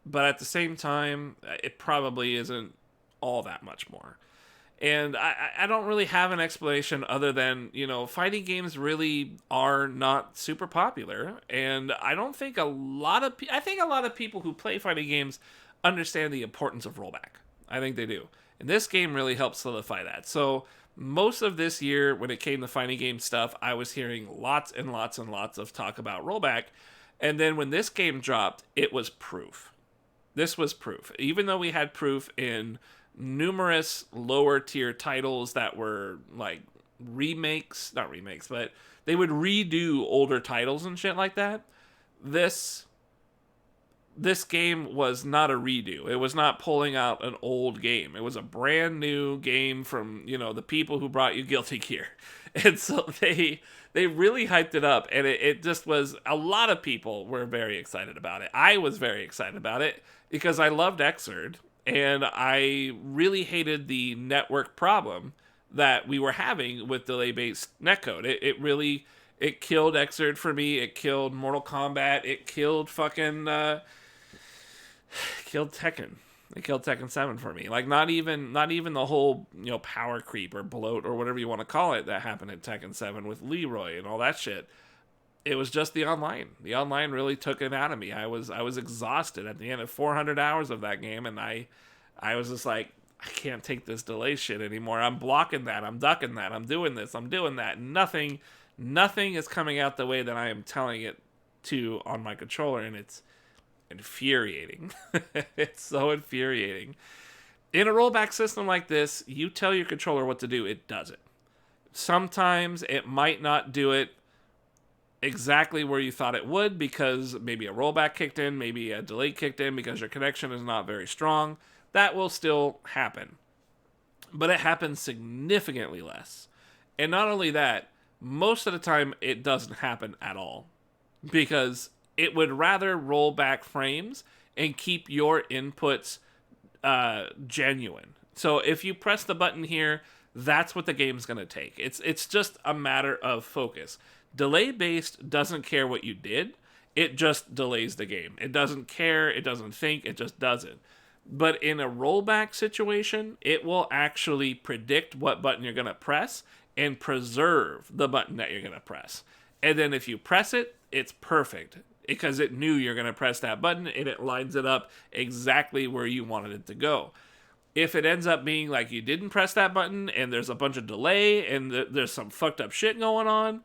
but at the same time, it probably isn't all that much more. And I don't really have an explanation other than, fighting games really are not super popular. And I don't think I think a lot of people who play fighting games understand the importance of rollback. I think they do. And this game really helps solidify that. So most of this year, when it came to fighting game stuff, I was hearing lots and lots and lots of talk about rollback. And then when this game dropped, it was proof. This was proof. Even though we had proof in numerous lower tier titles that were like not remakes, but they would redo older titles and shit like that. This game was not a redo. It was not pulling out an old game. It was a brand new game from, the people who brought you Guilty Gear. And so they really hyped it up, and it just was, a lot of people were very excited about it. I was very excited about it because I loved Xrd, and I really hated the network problem that we were having with delay-based netcode. It killed Xrd for me. It killed Mortal Kombat. It killed killed Tekken. It killed Tekken 7 for me. Like, not even the whole, power creep or bloat or whatever you want to call it that happened in Tekken 7 with Leroy and all that shit. It was just the online. The online really took it out of me. I was exhausted at the end of 400 hours of that game, and I was just like, I can't take this delay shit anymore. I'm blocking that. I'm ducking that. I'm doing this. I'm doing that. Nothing is coming out the way that I am telling it to on my controller, and it's infuriating. It's so infuriating. In a rollback system like this, you tell your controller what to do, it does it. Sometimes it might not do it exactly where you thought it would because maybe a rollback kicked in, maybe a delay kicked in because your connection is not very strong. That will still happen. But it happens significantly less. And not only that, most of the time it doesn't happen at all. Because it would rather roll back frames and keep your inputs genuine. So if you press the button here, that's what the game's going to take. It's just a matter of focus. Delay-based doesn't care what you did. It just delays the game. It doesn't care. It doesn't think. It just does it. But in a rollback situation, it will actually predict what button you're going to press and preserve the button that you're going to press. And then if you press it, it's perfect because it knew you're going to press that button and it lines it up exactly where you wanted it to go. If it ends up being like you didn't press that button and there's a bunch of delay and there's some fucked up shit going on,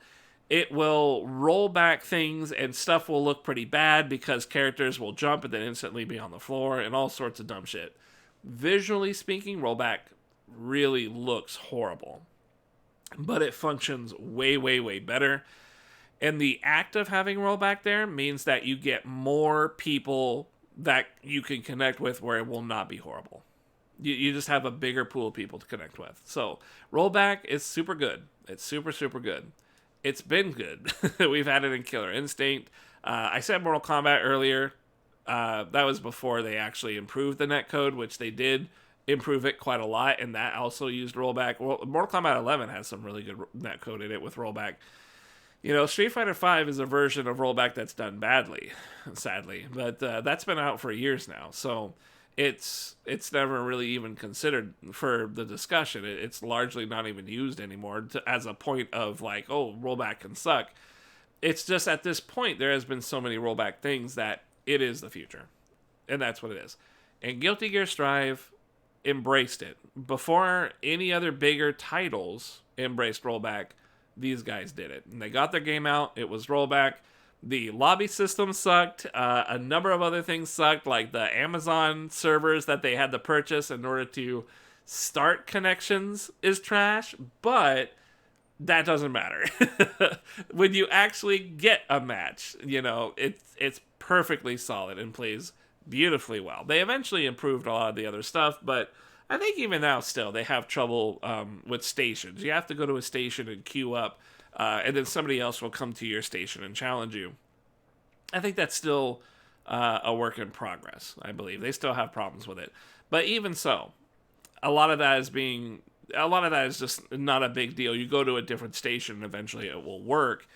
it will roll back things and stuff will look pretty bad because characters will jump and then instantly be on the floor and all sorts of dumb shit. Visually speaking, rollback really looks horrible. But it functions way, way, way better. And the act of having rollback there means that you get more people that you can connect with where it will not be horrible. You just have a bigger pool of people to connect with. So rollback is super good. It's super, super good. It's been good. We've had it in Killer Instinct. I said Mortal Kombat earlier. That was before they actually improved the netcode, which they did improve it quite a lot, and that also used rollback. Well, Mortal Kombat 11 has some really good netcode in it with rollback. Street Fighter V is a version of rollback that's done badly, sadly, but that's been out for years now, so it's never really even considered for the discussion. It's largely not even used anymore as a point of like, oh, rollback can suck. It's just at this point there has been so many rollback things that it is the future, and that's what it is. And Guilty Gear Strive embraced it. Before any other bigger titles embraced rollback, these guys did it. And they got their game out. It was rollback. The lobby system sucked. A number of other things sucked, like the Amazon servers that they had to purchase in order to start connections is trash, but that doesn't matter. When you actually get a match, it's perfectly solid and plays beautifully well. They eventually improved a lot of the other stuff, but I think even now still they have trouble with stations. You have to go to a station and queue up, and then somebody else will come to your station and challenge you. I think that's still a work in progress, I believe. They still have problems with it. But even so, a lot of that is just not a big deal. You go to a different station and eventually it will work.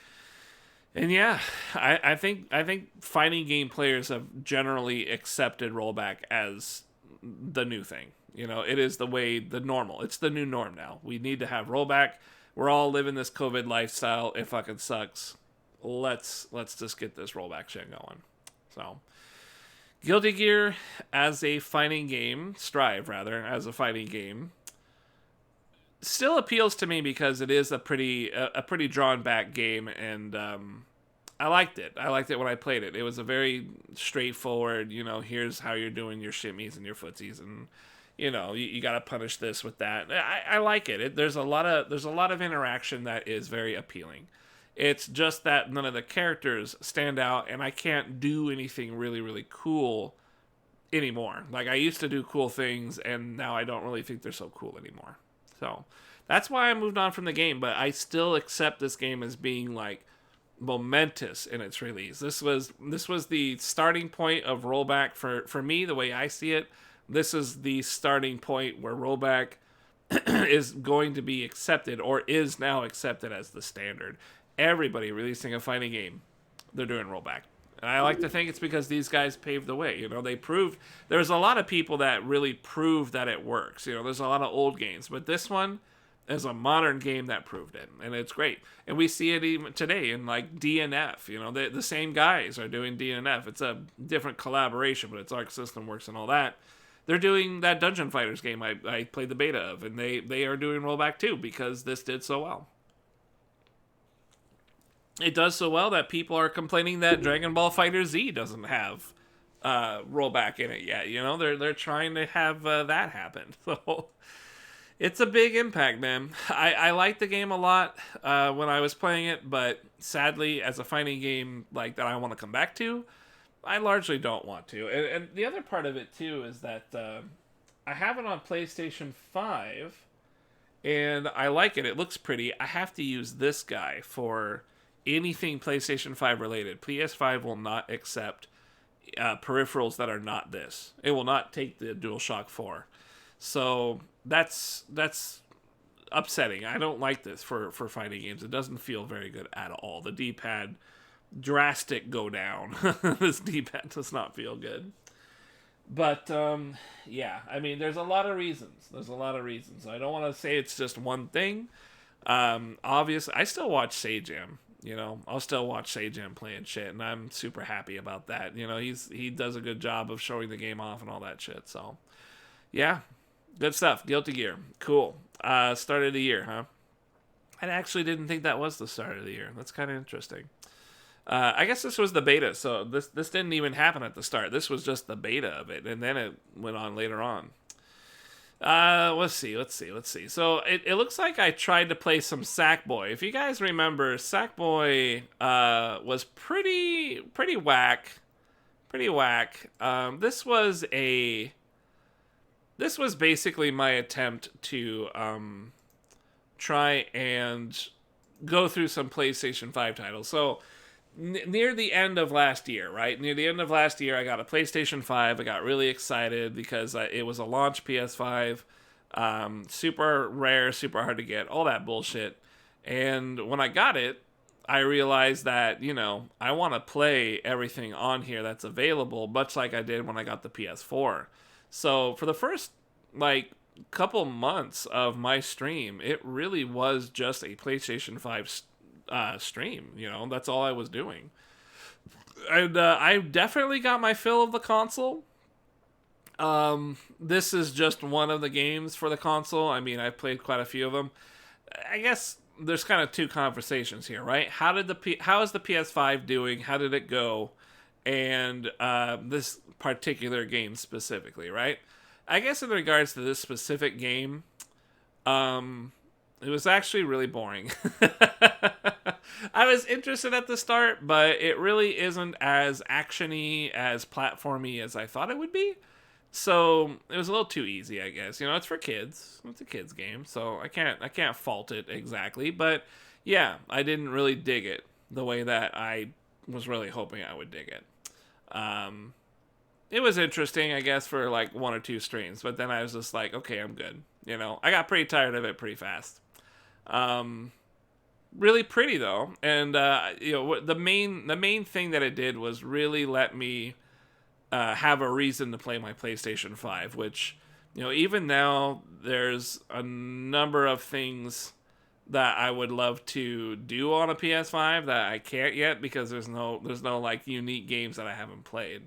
And yeah, I think fighting game players have generally accepted rollback as the new thing. You know, it is the normal. It's the new norm now. We need to have rollback. We're all living this COVID lifestyle. It fucking sucks. Let's just get this rollback shit going. So, Guilty Gear as a fighting game, Strive rather, as a fighting game, still appeals to me because it is a pretty drawn back game, and I liked it. I liked it when I played it. It was a very straightforward, you know, here's how you're doing your shimmies and your footsies, and you know, you got to punish this with that. I like it. There's a lot of interaction that is very appealing. It's just that none of the characters stand out, and I can't do anything really, really cool anymore. Like, I used to do cool things, and now I don't really think they're so cool anymore. So, that's why I moved on from the game, but I still accept this game as being, like, momentous in its release. This was the starting point of rollback for me, the way I see it. This is the starting point where rollback is going to be accepted, or is now accepted as the standard. Everybody releasing a fighting game, they're doing rollback. And I like to think it's because these guys paved the way. You know, they proved, there's a lot of people that really prove that it works. You know, there's a lot of old games, but this one is a modern game that proved it, and it's great. And we see it even today in, like, DNF. You know, the same guys are doing DNF. It's a different collaboration, but it's Arc System Works and all that. They're doing that Dungeon Fighters game I played the beta of, and they are doing rollback too, because this did so well. It does so well that people are complaining that Dragon Ball Fighter Z doesn't have rollback in it yet. You know, they're trying to have that happen. So it's a big impact, man. I liked the game a lot when I was playing it, but sadly, as a fighting game like that I want to come back to, I largely don't want to. And the other part of it too is that I have it on PlayStation 5, and I like it. It looks pretty. I have to use this guy for anything PlayStation 5 related. PS5 will not accept peripherals that are not this. It will not take the DualShock 4. So that's upsetting. I don't like this for fighting games. It doesn't feel very good at all. The D-pad, drastic go down. This D-pad does not feel good. But, yeah, I mean, there's a lot of reasons. I don't want to say it's just one thing. Obviously, I still watch Sajam. You know, I'll still watch Sajam playing shit, and I'm super happy about that. You know, he does a good job of showing the game off and all that shit. So, yeah, good stuff. Guilty Gear, cool. Start of the year, huh? I actually didn't think that was the start of the year. That's kind of interesting. I guess this was the beta, so this didn't even happen at the start. This was just the beta of it, and then it went on later on. Let's see. So it looks like I tried to play some Sackboy. If you guys remember, Sackboy was pretty whack. This was basically my attempt to try and go through some PlayStation 5 titles. So near the end of last year, right? Near the end of last year, I got a PlayStation 5. I got really excited because it was a launch PS5. Super rare, super hard to get, all that bullshit. And when I got it, I realized that, you know, I want to play everything on here that's available, much like I did when I got the PS4. So for the first, like, couple months of my stream, it really was just a PlayStation 5 stream. You know, that's all I was doing. And I definitely got my fill of the console. This is just one of the games for the console. I mean, I've played quite a few of them. I guess there's kind of two conversations here, right? How is the PS5 doing? How did it go? And this particular game specifically, right? I guess in regards to this specific game, it was actually really boring. I was interested at the start, but it really isn't as action-y, as platformy as I thought it would be. So it was a little too easy, I guess. You know, it's for kids. It's a kids game, so I can't fault it exactly. But yeah, I didn't really dig it the way that I was really hoping I would dig it. It was interesting, I guess, for like one or two streams, but then I was just like, okay, I'm good. You know, I got pretty tired of it pretty fast. Really pretty though, and you know, the main thing that it did was really let me have a reason to play my PlayStation 5, which, You know, even now, there's a number of things that I would love to do on a PS5 that I can't yet because there's no like unique games that I haven't played.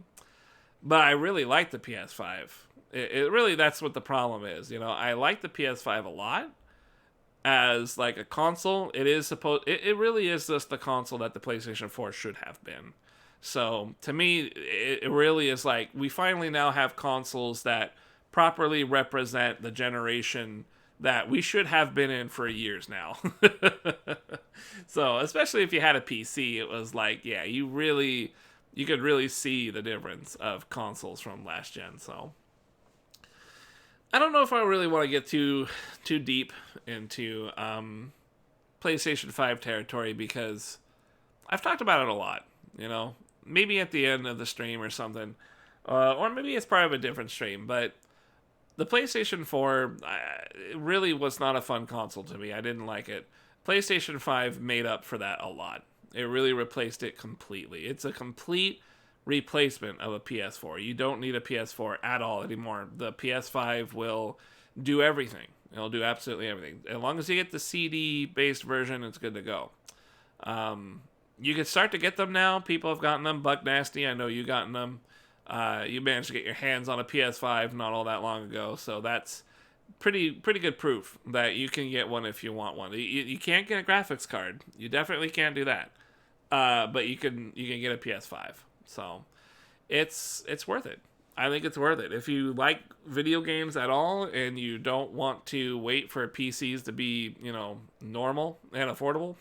But I really like the PS5. It really, that's what the problem is. You know, I like the PS5 a lot as like a console. It really is just the console that the PlayStation 4 should have been. So to me, it really is like we finally now have consoles that properly represent the generation that we should have been in for years now. So especially if you had a PC, it was like, yeah, you could really see the difference of consoles from last gen. So I don't know if I really want to get too deep into PlayStation 5 territory because I've talked about it a lot. You know, maybe at the end of the stream or something, or maybe it's part of a different stream. But the PlayStation 4 it really was not a fun console to me. I didn't like it. PlayStation 5 made up for that a lot. It really replaced it completely. It's a complete replacement of a PS4. You don't need a PS4 at all anymore. The PS5 will do everything. It'll do absolutely everything. As long as you get the CD-based version, it's good to go. You can start to get them now. People have gotten them. Buck Nasty, I know you gotten them. You managed to get your hands on a PS5 not all that long ago, so that's pretty good proof that you can get one if you want one. You can't get a graphics card. You definitely can't do that. But you can get a PS5. So it's worth it. I think it's worth it. If you like video games at all and you don't want to wait for PCs to be, you know, normal and affordable,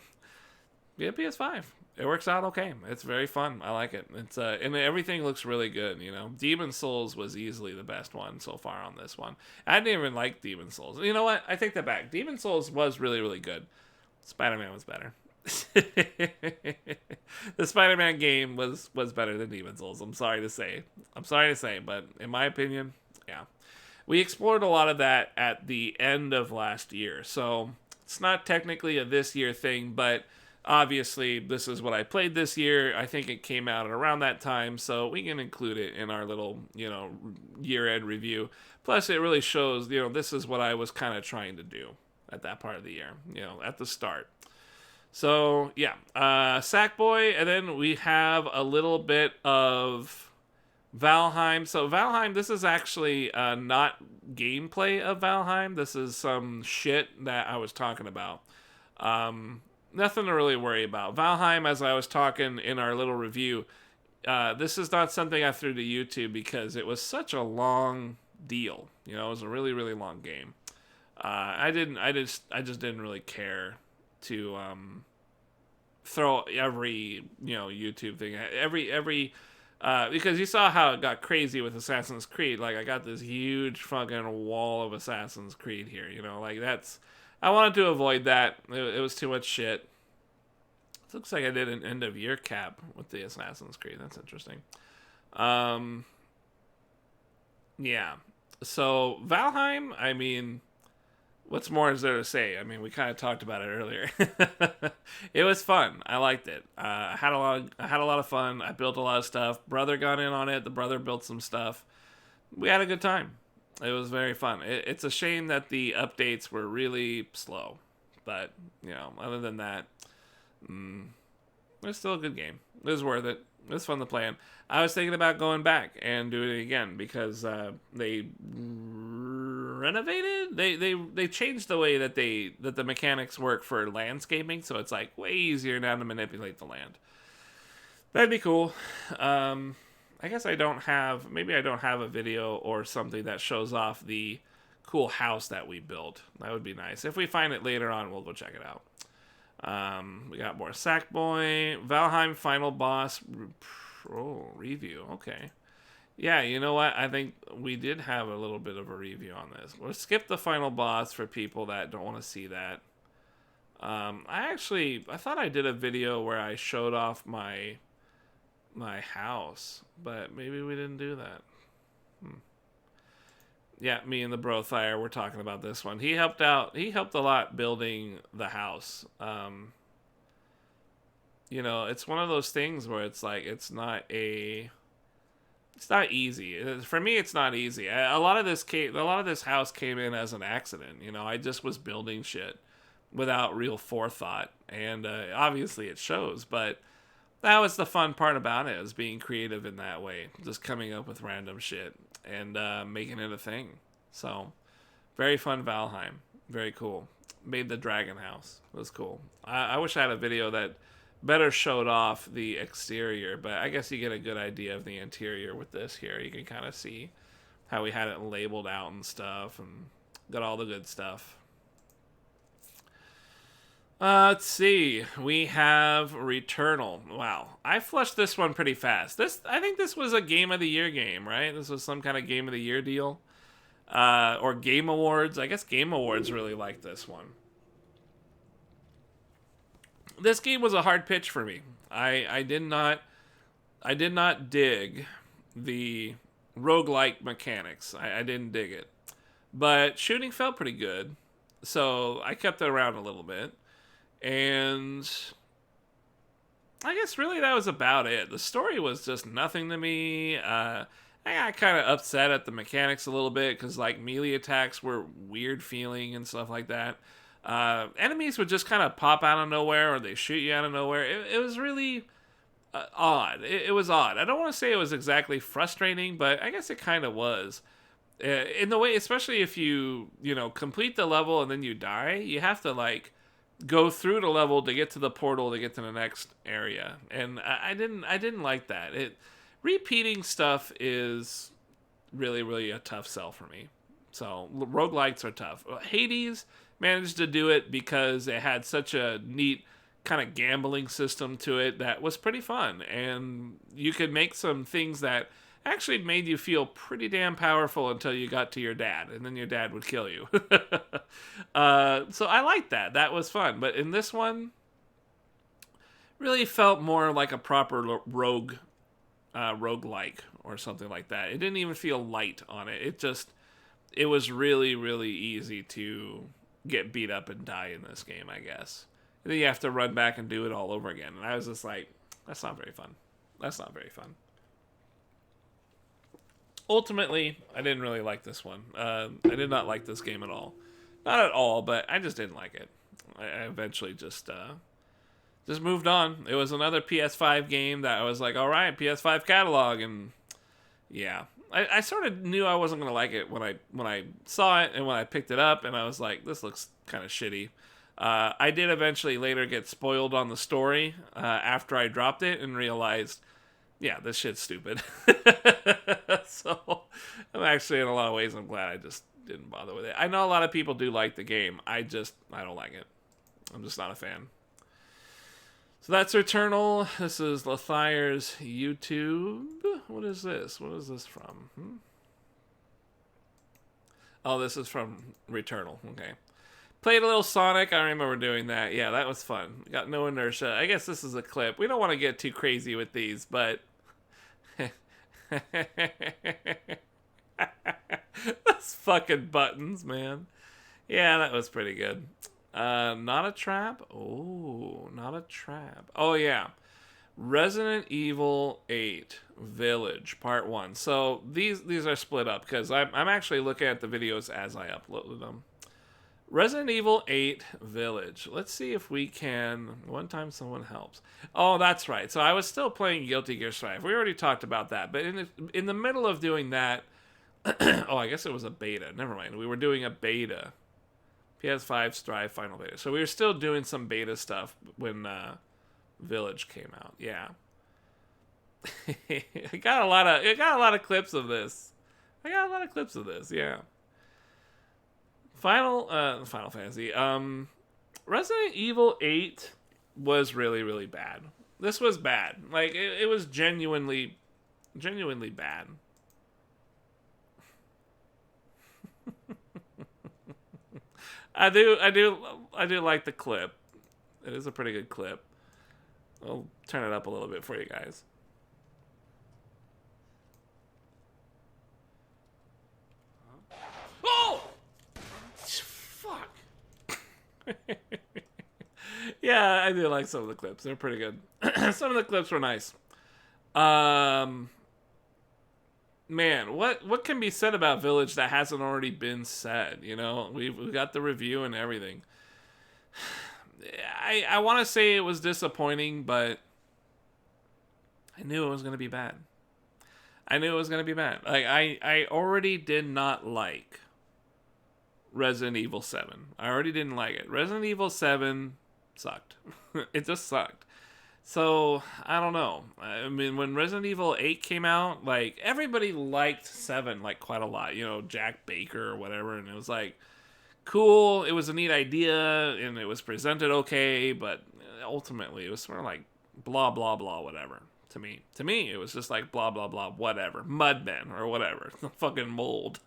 get a PS5. It works out okay. It's very fun. I like it. It's and everything looks really good, you know. Demon's Souls was easily the best one so far on this one. I didn't even like Demon's Souls. You know what? I take that back. Demon's Souls was really, really good. Spider-Man was better. The Spider-Man game was better than Demon's Souls. I'm sorry to say, but in my opinion, yeah. We explored a lot of that at the end of last year, so it's not technically a this year thing, but obviously this is what I played this year. I think it came out at around that time, so we can include it in our little, you know, year-end review. Plus, it really shows, you know, this is what I was kind of trying to do at that part of the year, you know, at the start. So, yeah, Sackboy, and then we have a little bit of Valheim. So, Valheim, this is actually not gameplay of Valheim. This is some shit that I was talking about. Nothing to really worry about. Valheim, as I was talking in our little review, this is not something I threw to YouTube because it was such a long deal. You know, it was a really, really long game. I just didn't really care to throw every, you know, YouTube thing, every because you saw how it got crazy with Assassin's Creed. Like, I got this huge fucking wall of Assassin's Creed here, you know, like I wanted to avoid that. It was too much shit. It looks like I did an end of year cap with the Assassin's Creed. That's interesting. Yeah. So Valheim, I mean, what's more is there to say? I mean, we kind of talked about it earlier. It was fun. I liked it. I had a lot of fun. I built a lot of stuff. Brother got in on it. The brother built some stuff. We had a good time. It was very fun. It's a shame that the updates were really slow, but you know, other than that, it's still a good game. It was worth it. It was fun to play in. I was thinking about going back and doing it again because they renovated. They changed the way that the mechanics work for landscaping, so it's like way easier now to manipulate the land. That'd be cool. I guess maybe I don't have a video or something that shows off the cool house that we built. That would be nice. If we find it later on, we'll go check it out. We got more Sackboy. Valheim final boss review. Okay. Yeah, you know what? I think we did have a little bit of a review on this. We'll skip the final boss for people that don't want to see that. I thought I did a video where I showed off my house, but maybe we didn't do that. Yeah, me and the Lothire, we're talking about this one. He helped out. He helped a lot building the house. You know, it's one of those things where it's like it's not a It's not easy. For me, it's not easy. A lot of this house came in as an accident. You know, I just was building shit without real forethought, and obviously it shows. But that was the fun part about it, is being creative in that way, just coming up with random shit and making it a thing. So, very fun Valheim. Very cool. Made the dragon house. It was cool. I wish I had a video that better showed off the exterior, but I guess you get a good idea of the interior with this here. You can kind of see how we had it labeled out and stuff, and got all the good stuff. Let's see. We have Returnal. Wow. I flushed this one pretty fast. I think this was a Game of the Year game, right? This was some kind of Game of the Year deal. Or Game Awards. I guess Game Awards really liked this one. This game was a hard pitch for me. I did not dig the roguelike mechanics. I didn't dig it. But shooting felt pretty good. So I kept it around a little bit. And I guess really that was about it. The story was just nothing to me. I got kind of upset at the mechanics a little bit because like melee attacks were weird feeling and stuff like that. Enemies would just kind of pop out of nowhere, or they shoot you out of nowhere. It was really odd. It was odd. I don't want to say it was exactly frustrating, but I guess it kind of was. In the way, especially if you complete the level and then you die, you have to like go through the level to get to the portal to get to the next area, and I didn't like that. Repeating stuff is really, really a tough sell for me. So roguelikes are tough. Hades managed to do it because it had such a neat kind of gambling system to it that was pretty fun, and you could make some things that actually made you feel pretty damn powerful until you got to your dad, and then your dad would kill you. So I liked that. That was fun. But in this one, really felt more like a proper roguelike or something like that. It didn't even feel light on it. It was really, really easy to get beat up and die in this game, I guess. And then you have to run back and do it all over again. And I was just like, that's not very fun. That's not very fun. Ultimately, I didn't really like this one. I did not like this game at all. Not at all, but I just didn't like it. I eventually just moved on. It was another PS5 game that I was like, all right, PS5 catalog, and yeah. I sort of knew I wasn't going to like it when I saw it and when I picked it up, and I was like, this looks kind of shitty. I did eventually later get spoiled on the story after I dropped it and realized, yeah, this shit's stupid. So I'm actually, in a lot of ways, I'm glad I just didn't bother with it. I know a lot of people do like the game. I don't like it. I'm just not a fan. So that's Returnal. This is Lothire's YouTube. What is this? What is this from? Oh, this is from Returnal. Okay. Played a little Sonic. I remember doing that. Yeah, that was fun. Got no inertia. I guess this is a clip. We don't want to get too crazy with these, but... Those fucking buttons, man. Yeah, that was pretty good. Not a trap? Oh, not a trap. Oh, yeah. Resident Evil 8 Village Part 1. So these are split up because I'm actually looking at the videos as I upload them. Resident Evil 8 Village. Let's see if we can... One time someone helps. Oh, that's right. So I was still playing Guilty Gear Strive. We already talked about that. But in the middle of doing that... oh, I guess it was a beta. Never mind. We were doing a beta. PS5 Strive Final Beta. So we were still doing some beta stuff when Village came out. Yeah. It got a lot of clips of this. Yeah. Final Fantasy. Resident Evil 8 was really, really bad. This was bad. Like it was genuinely bad. I do like the clip. It is a pretty good clip. I'll turn it up a little bit for you guys. Oh! Fuck. Yeah, I do like some of the clips. They're pretty good. Some of the clips were nice. man, what can be said about Village that hasn't already been said? You know, we've got the review and everything. I want to say it was disappointing, but I knew it was going to be bad. I knew it was going to be bad. Like, I already did not like Resident Evil 7. I already didn't like it. Resident Evil 7 sucked. It just sucked. So, I don't know. I mean, when Resident Evil 8 came out, like, everybody liked 7, like, quite a lot. You know, Jack Baker or whatever, and it was like, cool. It was a neat idea, and it was presented okay, but ultimately, it was sort of like, blah, blah, blah, whatever. To me, it was just like, blah, blah, blah, whatever. Mudmen, or whatever. Fucking mold.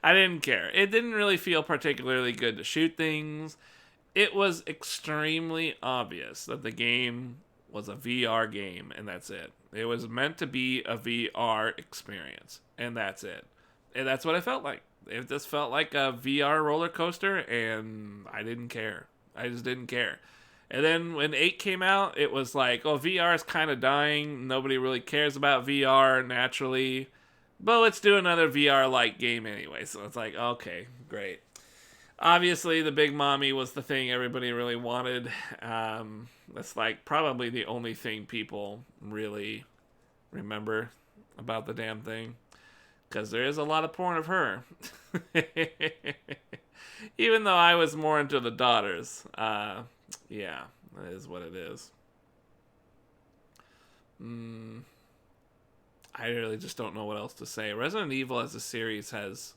I didn't care. It didn't really feel particularly good to shoot things. It was extremely obvious that the game was a VR game, and that's it. It was meant to be a VR experience, and that's it. And that's what it felt like. It just felt like a VR roller coaster, and I didn't care. I just didn't care. And then when 8 came out, it was like, oh, VR is kind of dying. Nobody really cares about VR naturally. But let's do another VR-like game anyway. So it's like, okay, great. Obviously, the Big Mommy was the thing everybody really wanted. That's like probably the only thing people really remember about the damn thing. Because there is a lot of porn of her. Even though I was more into the daughters. Yeah, that is what it is. I really just don't know what else to say. Resident Evil as a series has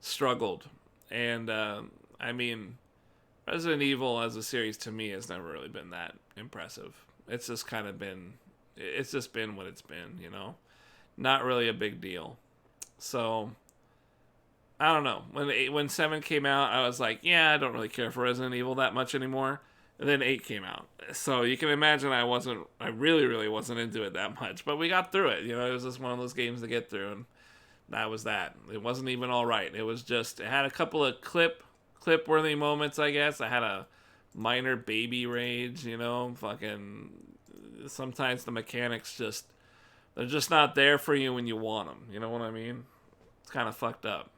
struggled. And, I mean, Resident Evil as a series to me has never really been that impressive. It's just kind of been, it's just been what it's been, you know? Not really a big deal. So, I don't know. When 7 came out, I was like, yeah, I don't really care for Resident Evil that much anymore. And then 8 came out. So you can imagine I really, really wasn't into it that much. But we got through it. You know, it was just one of those games to get through. And that was that. It wasn't even all right. It was just, it had a couple of clip-worthy moments, I guess. I had a minor baby rage, you know. Fucking, sometimes the mechanics just, they're just not there for you when you want them. You know what I mean? It's kind of fucked up.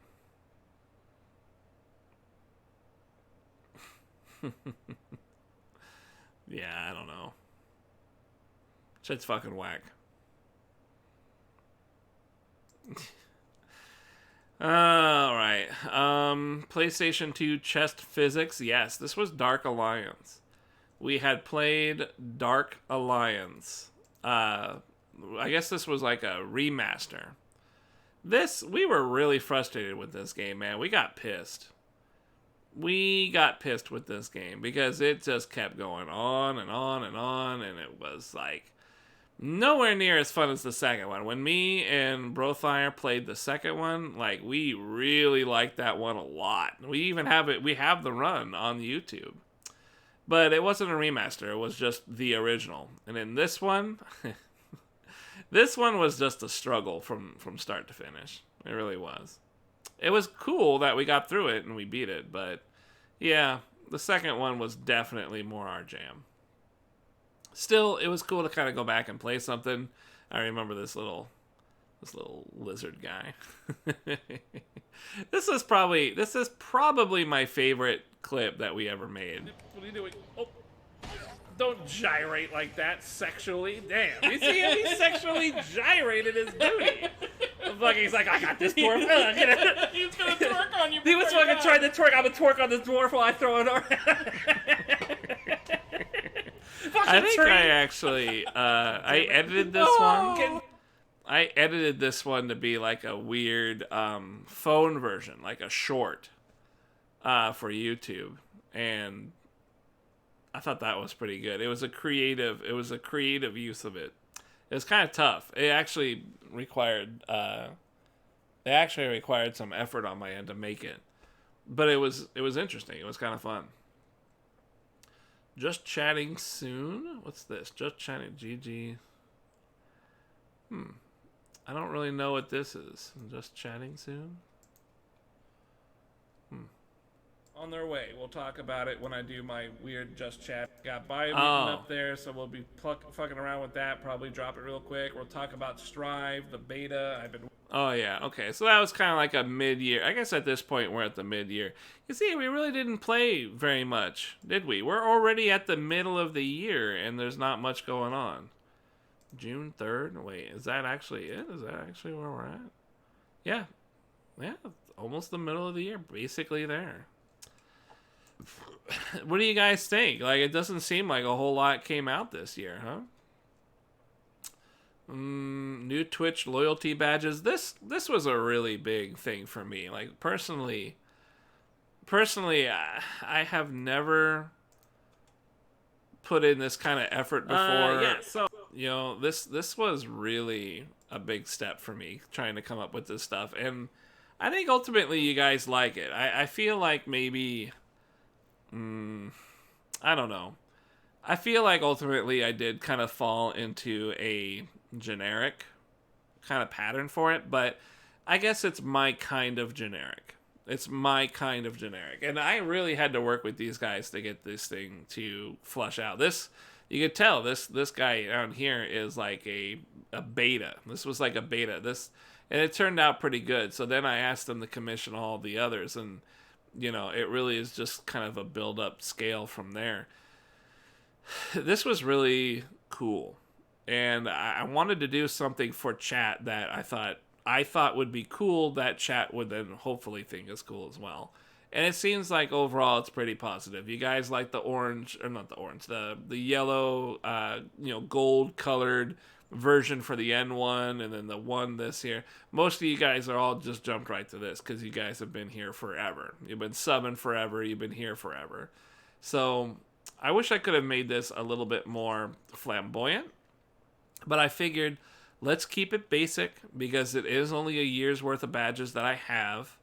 Yeah, I don't know. Shit's fucking whack. Alright. PlayStation 2 chest physics. Yes, this was Dark Alliance. We had played Dark Alliance. I guess this was like a remaster. We were really frustrated with this game, man. We got pissed. We got pissed with this game because it just kept going on and on and on, and it was like nowhere near as fun as the second one. When me and Lothire played the second one, like, we really liked that one a lot. We even have it, we have the run on YouTube. But it wasn't a remaster, it was just the original. And in this one, this one was just a struggle from start to finish. It really was. It was cool that we got through it and we beat it, but yeah, the second one was definitely more our jam. Still, it was cool to kind of go back and play something. I remember this little lizard guy. This is probably my favorite clip that we ever made. What are you doing? Oh, don't gyrate like that sexually. Damn, you see him? He sexually gyrated his booty. He's like, I got this dwarf. He's gonna twerk on you. He was fucking trying to twerk. I'm gonna twerk on this dwarf while I throw it over. I think I actually, I edited this one. I edited this one to be like a weird phone version, like a short for YouTube, and I thought that was pretty good. It was a creative use of it. It was kind of tough. It actually required some effort on my end to make it, but it was interesting. It was kind of fun. Just chatting soon? What's this? Just chatting. GG. I don't really know what this is. Just chatting soon? on their way. We'll talk about it when I do my weird Just Chat. Got Biomutant up there, so we'll be fucking around with that. Probably drop it real quick. We'll talk about Strive, the beta. Oh, yeah. Okay, so that was kind of like a mid-year. I guess at this point we're at the mid-year. You see, we really didn't play very much, did we? We're already at the middle of the year, and there's not much going on. June 3rd? Wait, is that actually it? Is that actually where we're at? Yeah. Yeah, almost the middle of the year. Basically there. What do you guys think? Like, it doesn't seem like a whole lot came out this year, huh? New Twitch loyalty badges. This was a really big thing for me. Like, personally, I have never put in this kind of effort before. Yeah, so You know, this was really a big step for me trying to come up with this stuff, and I think ultimately you guys like it. I feel like maybe, I don't know. I feel like ultimately I did kind of fall into a generic kind of pattern for it, but I guess it's my kind of generic. It's my kind of generic. And I really had to work with these guys to get this thing to flush out. This, you could tell, this guy down here is like a beta. This was like a beta. And it turned out pretty good. So then I asked them to commission all the others, and you know, it really is just kind of a build-up scale from there. This was really cool, and I wanted to do something for chat that I thought would be cool, that chat would then hopefully think is cool as well. And it seems like overall it's pretty positive. You guys like the orange, or not the orange, the yellow, gold colored version for the N1, and then the one this here. Most of you guys are all just jumped right to this because you guys have been here forever. You've been subbing forever. You've been here forever. So I wish I could have made this a little bit more flamboyant, but I figured let's keep it basic because it is only a year's worth of badges that I have.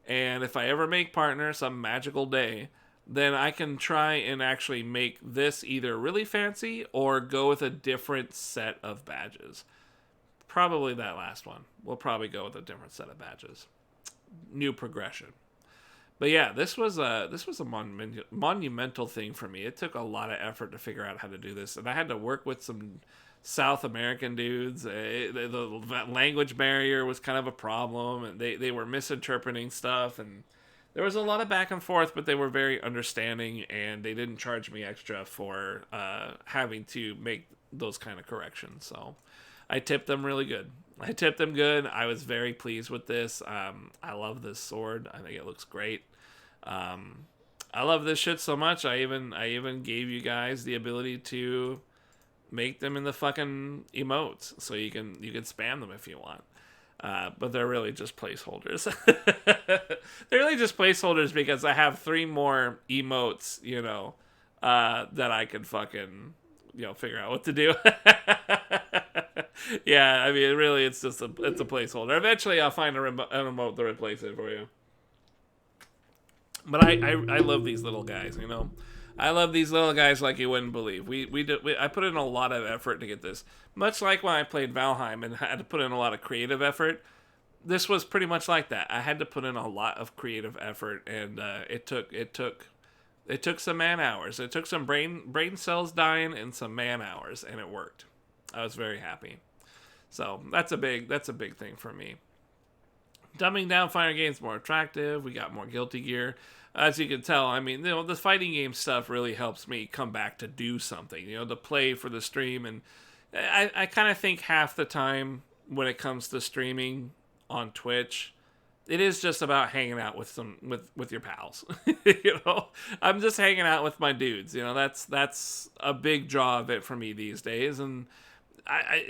And if I ever make partner some magical day, then I can try and actually make this either really fancy or go with a different set of badges. Probably that last one. We'll probably go with a different set of badges. New progression. But yeah, this was a monumental thing for me. It took a lot of effort to figure out how to do this, and I had to work with some South American dudes. The language barrier was kind of a problem, and they were misinterpreting stuff, and there was a lot of back and forth, but they were very understanding, and they didn't charge me extra for having to make those kind of corrections. So I tipped them really good. I was very pleased with this. I love this sword. I think it looks great. I love this shit so much. I even gave you guys the ability to make them in the fucking emotes, so you can spam them if you want. But they're really just placeholders. They're really just placeholders because I have 3 more emotes, that I can fucking, figure out what to do. Yeah, I mean, really, it's a placeholder. Eventually, I'll find an emote to replace it for you. But I love these little guys, I love these little guys like you wouldn't believe. I put in a lot of effort to get this. Much like when I played Valheim and had to put in a lot of creative effort, this was pretty much like that. I had to put in a lot of creative effort, and it took some man hours. It took some brain cells dying and some man hours, and it worked. I was very happy. So that's a big thing for me. Dumbing down fighting games more attractive. We got more Guilty Gear. As you can tell, I mean, the fighting game stuff really helps me come back to do something, to play for the stream. And I kind of think half the time when it comes to streaming on Twitch, it is just about hanging out with your pals. I'm just hanging out with my dudes. That's a big draw of it for me these days. And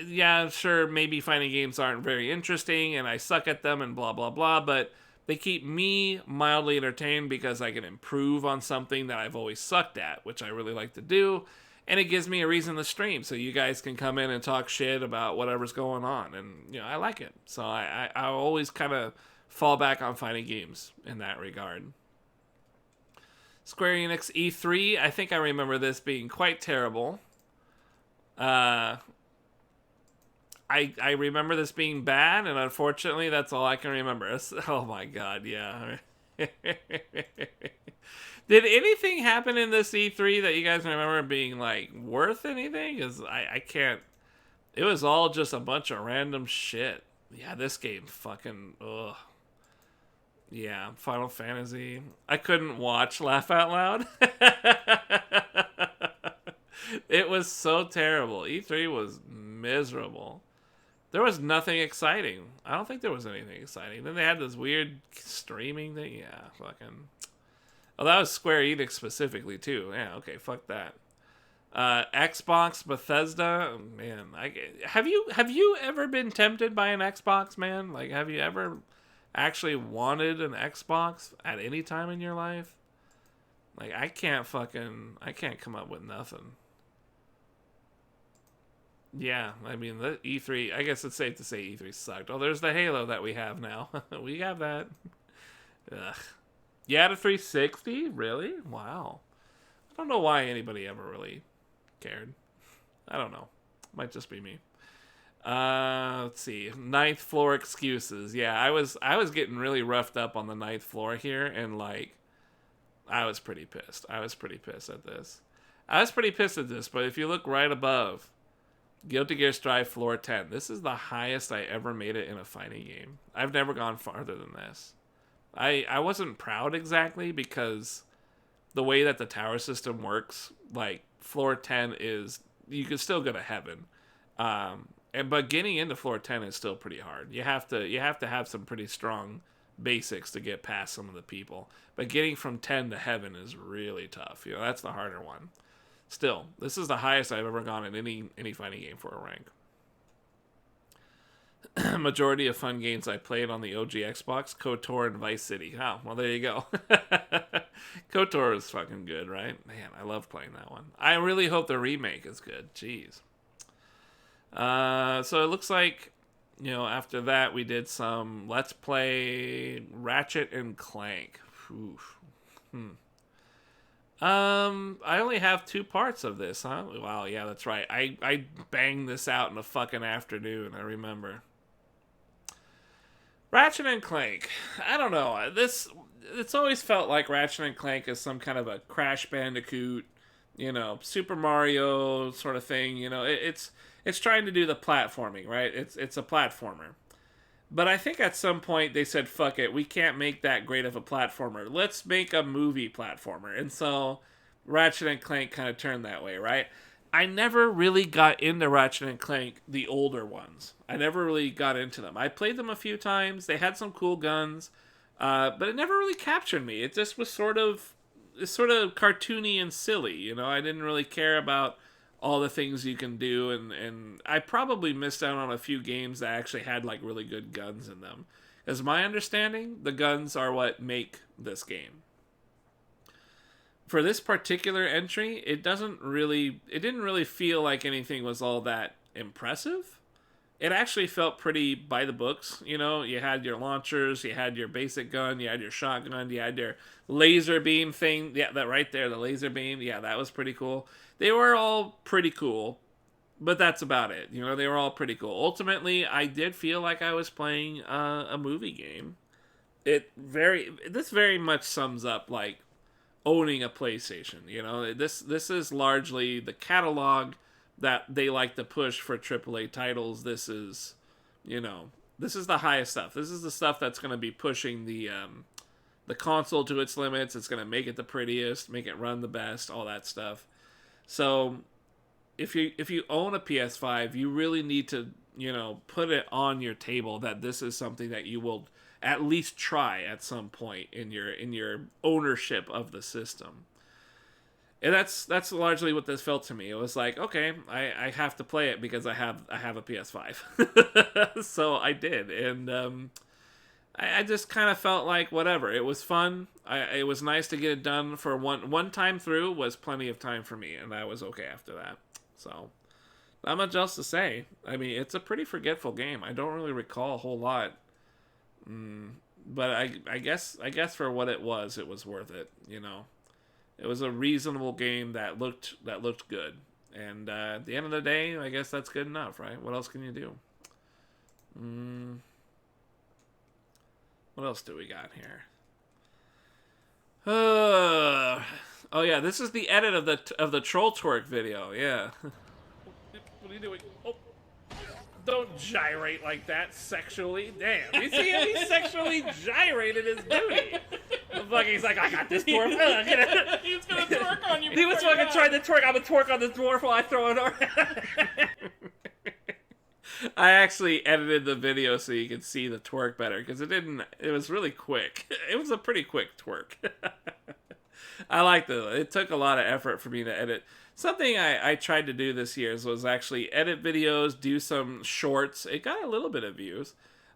yeah, sure, maybe fighting games aren't very interesting and I suck at them and blah, blah, blah, but they keep me mildly entertained because I can improve on something that I've always sucked at, which I really like to do, and it gives me a reason to stream so you guys can come in and talk shit about whatever's going on, and, I like it. So I always kind of fall back on fighting games in that regard. Square Enix E3, I think I remember this being quite terrible. I remember this being bad, and unfortunately, that's all I can remember. Oh my god, yeah. Did anything happen in this E3 that you guys remember being like worth anything? Because I can't. It was all just a bunch of random shit. Yeah, this game fucking ugh. Yeah, Final Fantasy. I couldn't watch Laugh Out Loud. It was so terrible. E3 was miserable. There was nothing exciting. I don't think there was anything exciting. Then they had this weird streaming thing. Yeah, fucking. Oh, that was Square Enix specifically too. Yeah, okay, fuck that. Xbox, Bethesda, man. Have you ever been tempted by an Xbox, man? Like, have you ever actually wanted an Xbox at any time in your life? Like, I can't come up with nothing. Yeah, I mean, the E3, I guess it's safe to say E3 sucked. Oh, there's the Halo that we have now. We have that. Ugh. You had a 360? Really? Wow. I don't know why anybody ever really cared. I don't know. Might just be me. Let's see. Ninth floor excuses. Yeah, I was getting really roughed up on the ninth floor here, and like, I was pretty pissed. I was pretty pissed at this. But if you look right above, Guilty Gear Strive floor 10. This is the highest I ever made it in a fighting game. I've never gone farther than this. I wasn't proud exactly because the way that the tower system works, like floor 10 is, you can still go to heaven. But getting into floor 10 is still pretty hard. You have to have some pretty strong basics to get past some of the people. But getting from 10 to heaven is really tough. You know, that's the harder one. Still, this is the highest I've ever gone in any fighting game for a rank. Majority of fun games I played on the OG Xbox, KOTOR and Vice City. Oh, well, there you go. KOTOR is fucking good, right? Man, I love playing that one. I really hope the remake is good. Jeez. So it looks like, you know, after that we did some Let's Play Ratchet and Clank. Oof. I only have 2 parts of this, huh? Wow, yeah, that's right. I banged this out in a fucking afternoon, I remember. Ratchet and Clank. I don't know. It's always felt like Ratchet and Clank is some kind of a Crash Bandicoot, you know, Super Mario sort of thing. You know, it's trying to do the platforming, right? It's a platformer. But I think at some point they said, fuck it, we can't make that great of a platformer. Let's make a movie platformer. And so Ratchet and Clank kind of turned that way, right? I never really got into Ratchet and Clank, the older ones. I never really got into them. I played them a few times. They had some cool guns. But it never really captured me. It just was sort of cartoony and silly. You know, I didn't really care about all the things you can do, and I probably missed out on a few games that actually had like really good guns in them. As my understanding, the guns are what make this game. For this particular entry, it didn't really feel like anything was all that impressive. It actually felt pretty by the books. You know, you had your launchers, you had your basic gun, you had your shotgun, you had your laser beam thing. Yeah, that right there, the laser beam. Yeah, that was pretty cool. They were all pretty cool, but that's about it. You know, they were all pretty cool. Ultimately, I did feel like I was playing a movie game. This very much sums up like owning a PlayStation. You know, this is largely the catalog that they like to push for AAA titles. This is, you know, this is the highest stuff. This is the stuff that's going to be pushing the console to its limits. It's going to make it the prettiest, make it run the best, all that stuff. So if you own a PS5, you really need to, you know, put it on your table that this is something that you will at least try at some point in your ownership of the system. And that's largely what this felt to me. It was like, okay, I have to play it because I have a PS5. So I did, and I just kind of felt like whatever. It was fun. It was nice to get it done for one time through. Was plenty of time for me, and I was okay after that. So not much else to say. I mean, it's a pretty forgetful game. I don't really recall a whole lot. But I guess for what it was worth it. You know, it was a reasonable game that looked good. And at the end of the day, I guess that's good enough, right? What else can you do? What else do we got here? Oh yeah, this is the edit of the troll twerk video. Yeah. What are you doing? Oh, don't gyrate like that sexually. Damn, you see him? He sexually gyrated his booty. He's like, I got this dwarf. He's gonna twerk on you. He was fucking trying to twerk. I'm gonna twerk on this dwarf while I throw it around. I actually edited the video so you could see the twerk better because it was really quick. It was a pretty quick twerk. I liked it. It took a lot of effort for me to edit. Something I tried to do this year was actually edit videos, do some shorts. It got a little bit of views.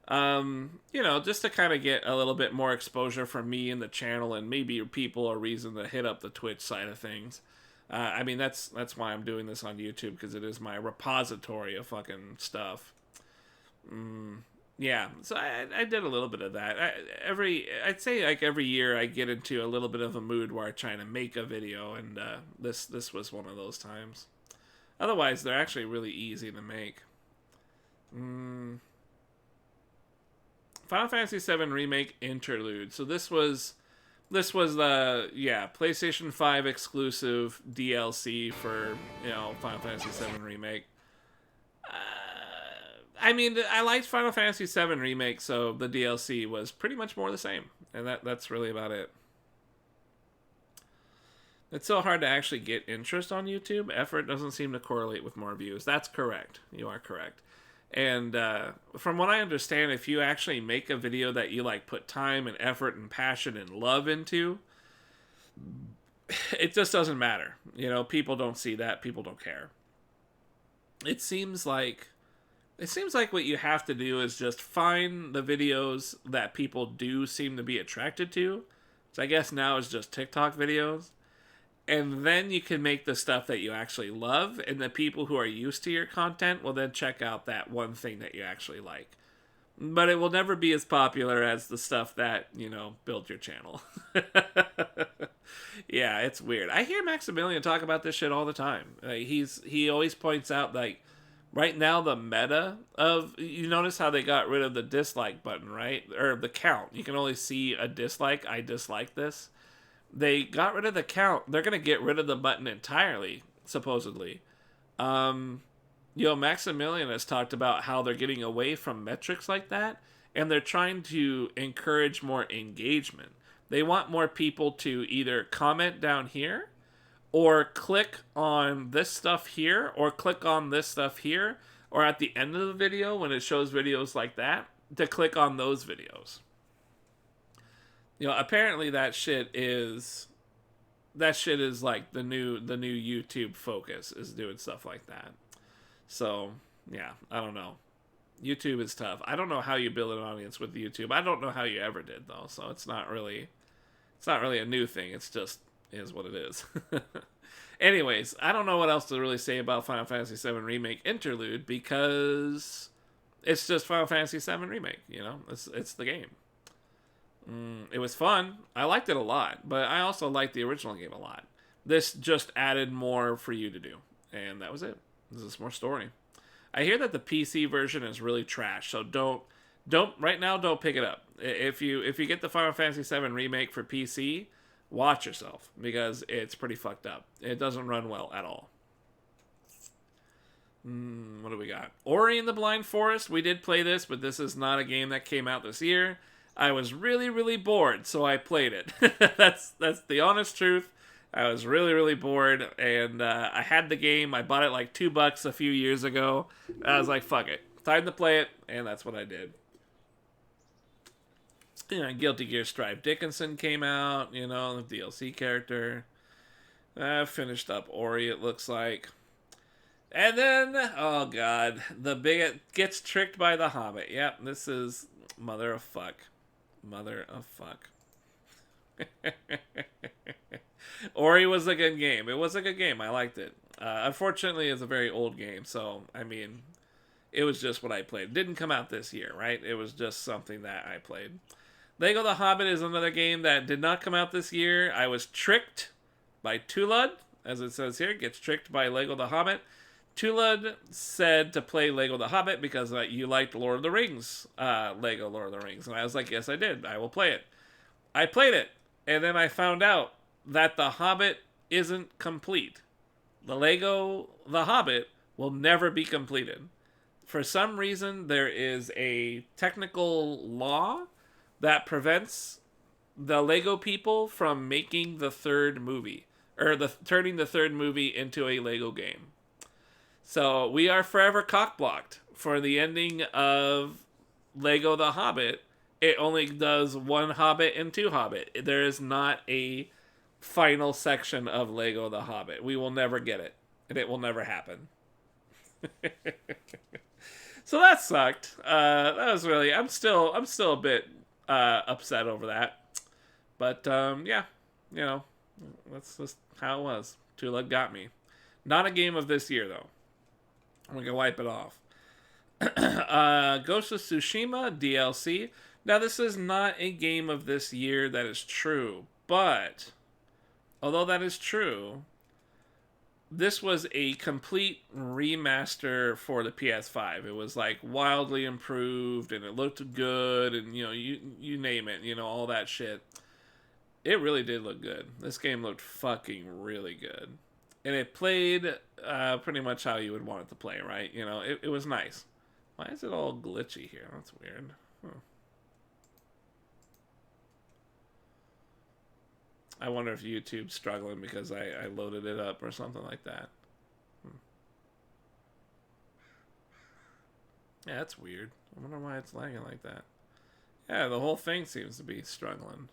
Just to kind of get a little bit more exposure from me and the channel, and maybe people a reason to hit up the Twitch side of things. That's why I'm doing this on YouTube, because it is my repository of fucking stuff. Yeah, so I did a little bit of that. I'd say like every year I get into a little bit of a mood where I'm trying to make a video, and this was one of those times. Otherwise, they're actually really easy to make. Final Fantasy VII Remake Interlude. So this was the PlayStation 5 exclusive DLC for Final Fantasy VII Remake. I liked Final Fantasy VII Remake, so the DLC was pretty much more the same, and that's really about it. It's so hard to actually get interest on YouTube. Effort doesn't seem to correlate with more views. That's correct. You are correct. And from what I understand, if you actually make a video that you put time and effort and passion and love into, it just doesn't matter. People don't see that. People don't care. It seems like what you have to do is just find the videos that people do seem to be attracted to. So I guess now it's just TikTok videos. And then you can make the stuff that you actually love, and the people who are used to your content will then check out that one thing that you actually like. But it will never be as popular as the stuff that, built your channel. Yeah, it's weird. I hear Maximilian talk about this shit all the time. He always points out, right now the meta of... You notice how they got rid of the dislike button, right? Or the count. You can only see a dislike. I dislike this. They got rid of the count. They're going to get rid of the button entirely, supposedly. Maximilian has talked about how they're getting away from metrics like that, and they're trying to encourage more engagement. They want more people to either comment down here, or click on this stuff here, or click on this stuff here, or at the end of the video when it shows videos like that, to click on those videos. Apparently that shit is like the new YouTube focus is doing stuff like that. So, yeah, I don't know. YouTube is tough. I don't know how you build an audience with YouTube. I don't know how you ever did, though. So it's not really a new thing. It's just is what it is. Anyways, I don't know what else to really say about Final Fantasy VII Remake Interlude, because it's just Final Fantasy VII Remake, It's the game. It was fun. I liked it a lot, but I also liked the original game a lot. This just added more for you to do, and that was it. This is more story. I hear that the PC version is really trash, so don't right now. Don't pick it up. If you get the Final Fantasy VII Remake for PC, watch yourself, because it's pretty fucked up. It doesn't run well at all. What do we got? Ori and the Blind Forest. We did play this, but this is not a game that came out this year. I was really, really bored, so I played it. That's the honest truth. I was really, really bored, and I had the game. I bought it $2 a few years ago. I was like, fuck it. Time to play it, and that's what I did. Guilty Gear Strive Dickinson came out, the DLC character. I finished up Ori, it looks like. And then, oh god, the bigot gets tricked by the Hobbit. Yep, this is mother of fuck. Mother of fuck. Ori was a good game. It was a good game. I liked it. Unfortunately, it's a very old game, so, it was just what I played. It didn't come out this year, right? It was just something that I played. Lego the Hobbit is another game that did not come out this year. I was tricked by Tulud, as it says here. Gets tricked by Lego the Hobbit. Tulud said to play Lego the Hobbit because you liked Lord of the Rings, Lego Lord of the Rings. And I was like, yes, I did. I will play it. I played it. And then I found out that The Hobbit isn't complete. The Lego The Hobbit will never be completed. For some reason, there is a technical law that prevents the Lego people from making the third movie, or turning the third movie into a Lego game. So we are forever cockblocked for the ending of Lego The Hobbit. It only does one Hobbit and two Hobbit. There is not a final section of Lego The Hobbit. We will never get it, and it will never happen. So that sucked. That was really. I'm still a bit upset over that. But yeah, you know, that's just how it was. Tulug got me. Not a game of this year though. I'm gonna wipe it off. Ghost of Tsushima DLC. Now this is not a game of this year. That is true, but although that is true, this was a complete remaster for the PS5. It was like wildly improved, and it looked good, and you name it, all that shit. It really did look good. This game looked fucking really good, and it played pretty much how you would want it to play, right? It was nice. Why is it all glitchy here? That's weird. I wonder if YouTube's struggling because I loaded it up or something like that. Yeah, that's weird. I wonder why it's lagging like that. Yeah, the whole thing seems to be struggling.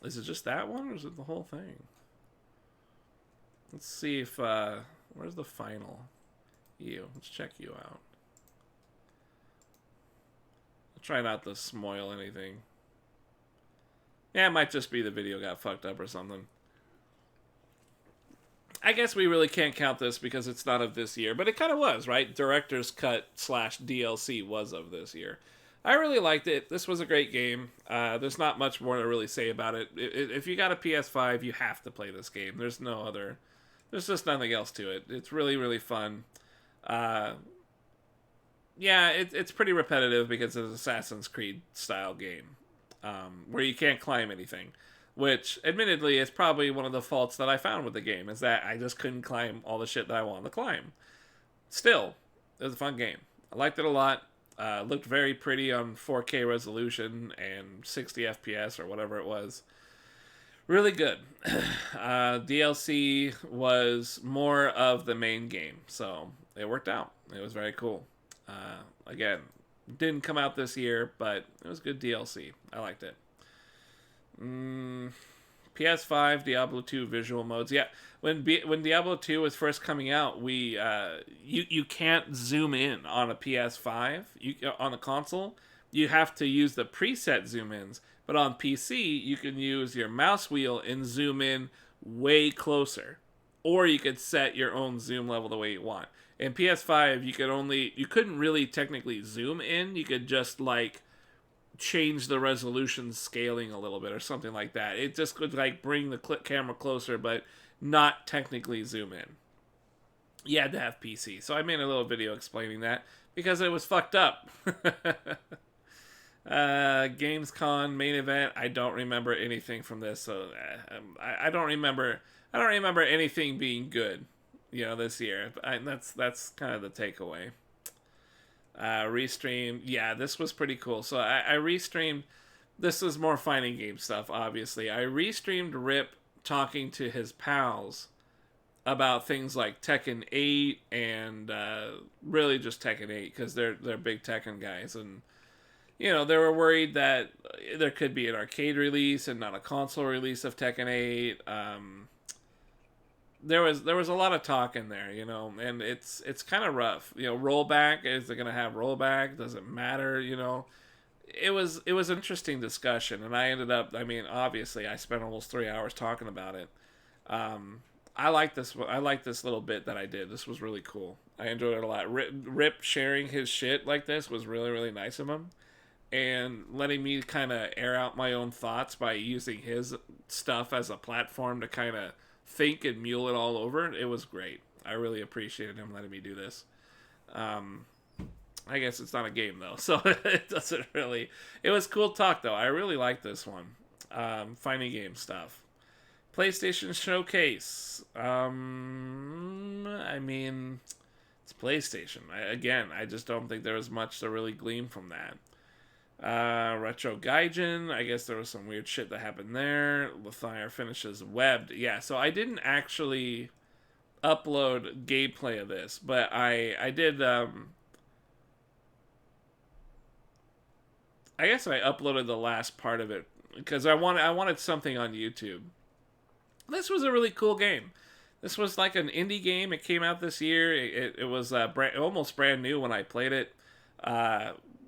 Is it just that one or is it the whole thing? Let's see if, where's the final? You. Let's check you out. I'll try not to spoil anything. Yeah, it might just be the video got fucked up or something. I guess we really can't count this because it's not of this year, but it kind of was, right? Director's Cut / DLC was of this year. I really liked it. This was a great game. There's not much more to really say about it. If you got a PS5, you have to play this game. There's just nothing else to it. It's really, really fun. Yeah, it's pretty repetitive because it's an Assassin's Creed style game. Where you can't climb anything, which admittedly is probably one of the faults that I found with the game, is that I just couldn't climb all the shit that I wanted to climb. Still, it was a fun game. I liked it a lot. Looked very pretty on 4K resolution and 60 FPS or whatever it was. Really good. DLC was more of the main game, so it worked out. It was very cool. Again, didn't come out this year, but it was good DLC. I liked it. PS5 Diablo 2 visual modes. Yeah, when Diablo 2 was first coming out, you can't zoom in on a PS5. On a console, you have to use the preset zoom ins. But on PC, you can use your mouse wheel and zoom in way closer, or you could set your own zoom level the way you want. In PS5, you couldn't really technically zoom in. You could just like change the resolution scaling a little bit or something like that. It just could like bring the camera closer, but not technically zoom in. You had to have PC. So I made a little video explaining that because it was fucked up. Gamescom main event. I don't remember anything from this, so I don't remember anything being good. This year. That's kind of the takeaway. Restreamed. Yeah, this was pretty cool. So I restreamed. This is more fighting game stuff, obviously. I restreamed Rip talking to his pals about things like Tekken 8 and really just Tekken 8 because they're big Tekken guys. And, they were worried that there could be an arcade release and not a console release of Tekken 8. There was a lot of talk in there, and it's kind of rough. Rollback, is it going to have rollback? Does it matter? It was an interesting discussion, and I ended up, obviously I spent almost 3 hours talking about it. I like this little bit that I did. This was really cool. I enjoyed it a lot. Rip sharing his shit like this was really, really nice of him, and letting me kind of air out my own thoughts by using his stuff as a platform to kind of think and mule it all over. It was great. I really appreciated him letting me do this. I guess it's not a game though, so it doesn't really. It was cool talk though. I really like this one. Finding game stuff. PlayStation Showcase. I mean, it's PlayStation. I just don't think there was much to really glean from that. Retro Gaijin. I guess there was some weird shit that happened there. Lothire finishes webbed. Yeah, so I didn't actually upload gameplay of this, but I did. I guess I uploaded the last part of it because I wanted something on YouTube. This was a really cool game. This was like an indie game. It came out this year. It was almost brand new when I played it.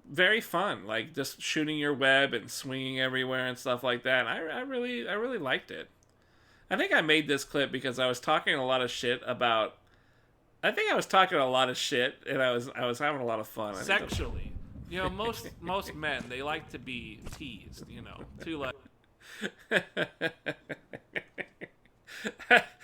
Very fun, like just shooting your web and swinging everywhere and stuff like that. I really liked it. I think I made this clip because I was talking a lot of shit about. I think I was talking a lot of shit, and I was having a lot of fun. Sexually, you know, most men, they like to be teased. You know, to like.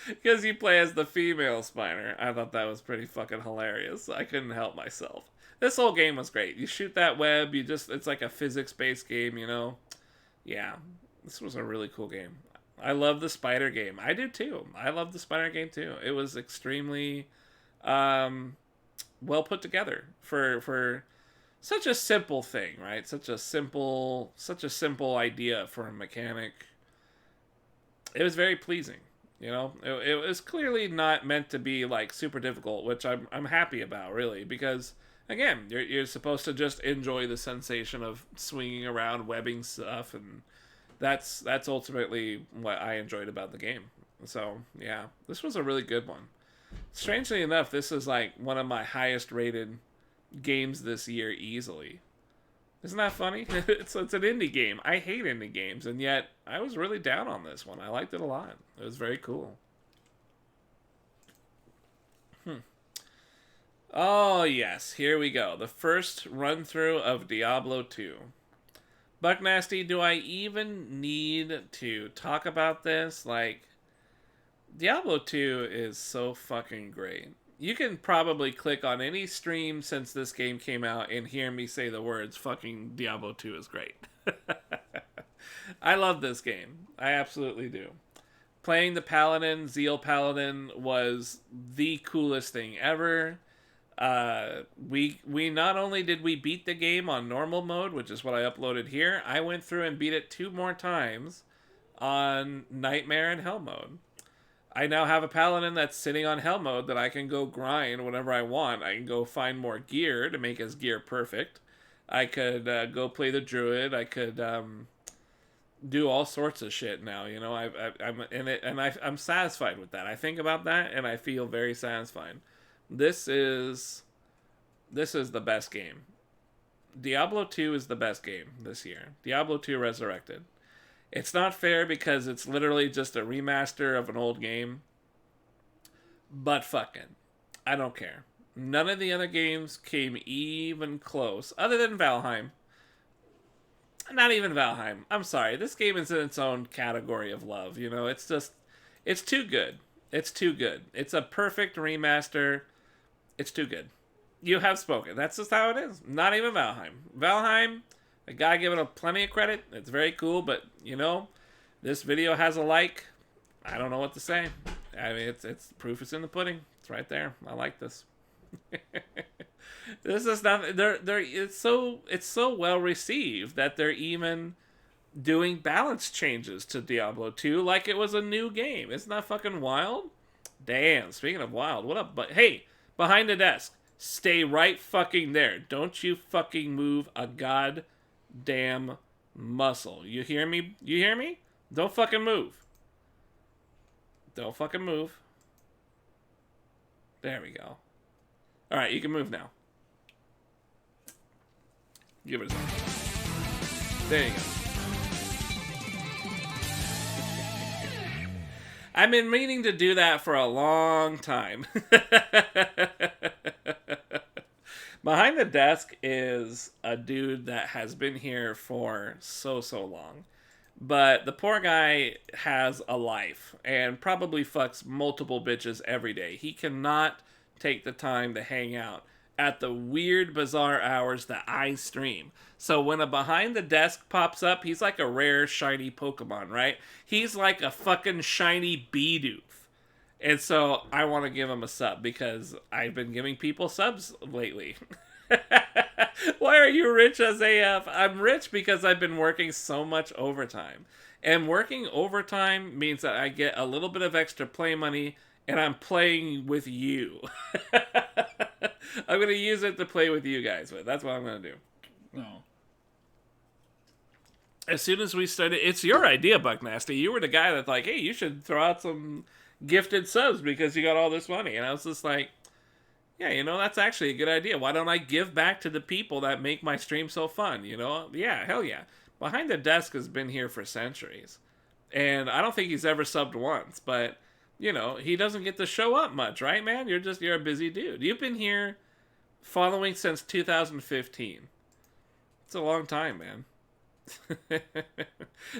Because you play as the female Spiner. I thought that was pretty fucking hilarious. I couldn't help myself. This whole game was great. You shoot that web, it's like a physics-based game, you know? Yeah, this was a really cool game. I love the spider game. I do too. I love the spider game too. It was extremely well put together for such a simple thing, right? Such a simple idea for a mechanic. It was very pleasing. You know, it was clearly not meant to be like super difficult, which I'm happy about, really, because again, you're supposed to just enjoy the sensation of swinging around, webbing stuff, and that's ultimately what I enjoyed about the game. So yeah, this was a really good one. Strangely enough, this is like one of my highest rated games this year easily. Isn't that funny? It's an indie game. I hate indie games, and yet I was really down on this one. I liked it a lot. It was very cool. Oh, yes. Here we go. The first run-through of Diablo 2. Buck Nasty, do I even need to talk about this? Like, Diablo 2 is so fucking great. You can probably click on any stream since this game came out and hear me say the words, fucking Diablo 2 is great. I love this game. I absolutely do. Playing the Paladin, Zeal Paladin, was the coolest thing ever. We not only did we beat the game on normal mode, which is what I uploaded here, I went through and beat it 2 more times on Nightmare and Hell mode. I now have a Paladin that's sitting on Hell mode that I can go grind whenever I want. I can go find more gear to make his gear perfect. I could go play the Druid. I could do all sorts of shit now. You know, I'm satisfied with that. I think about that and I feel very satisfied. This is the best game. Diablo 2 is the best game this year. Diablo 2 Resurrected. It's not fair because it's literally just a remaster of an old game. But fucking, I don't care. None of the other games came even close, other than Valheim. Not even Valheim. I'm sorry. This game is in its own category of love. You know, it's too good. It's too good. It's a perfect remaster. It's too good. You have spoken. That's just how it is. Not even Valheim. Valheim, I gotta give it plenty of credit. It's very cool, but, you know, this video has a like. I don't know what to say. I mean, it's proof is in the pudding. It's right there. I like this. This is not. It's so well received that they're even doing balance changes to Diablo 2 like it was a new game. Isn't that fucking wild? Damn. Speaking of wild, what up? But hey, behind the desk, stay right fucking there. Don't you fucking move a goddamn muscle. You hear me? You hear me? Don't fucking move. Don't fucking move. There we go. All right, you can move now. Give it a second. There you go. I've been meaning to do that for a long time. Behind the desk is a dude that has been here for so long. But the poor guy has a life and probably fucks multiple bitches every day. He cannot take the time to hang out at the weird, bizarre hours that I stream. So when a behind the desk pops up, he's like a rare, shiny Pokemon, right? He's like a fucking shiny Bidoof. And so I want to give him a sub because I've been giving people subs lately. Why are you rich as AF? I'm rich because I've been working so much overtime. And working overtime means that I get a little bit of extra play money and I'm playing with you. I'm going to use it to play with you guys with. That's what I'm going to do. No. As soon as we started, it's your idea, Buck Nasty. You were the guy that's like, hey, you should throw out some gifted subs because you got all this money. And I was just like, yeah, you know, that's actually a good idea. Why don't I give back to the people that make my stream so fun, you know? Yeah, hell yeah. Behind the Desk has been here for centuries. And I don't think he's ever subbed once, but, you know, he doesn't get to show up much, right, man? You're a busy dude. You've been here following since 2015. It's a long time, man.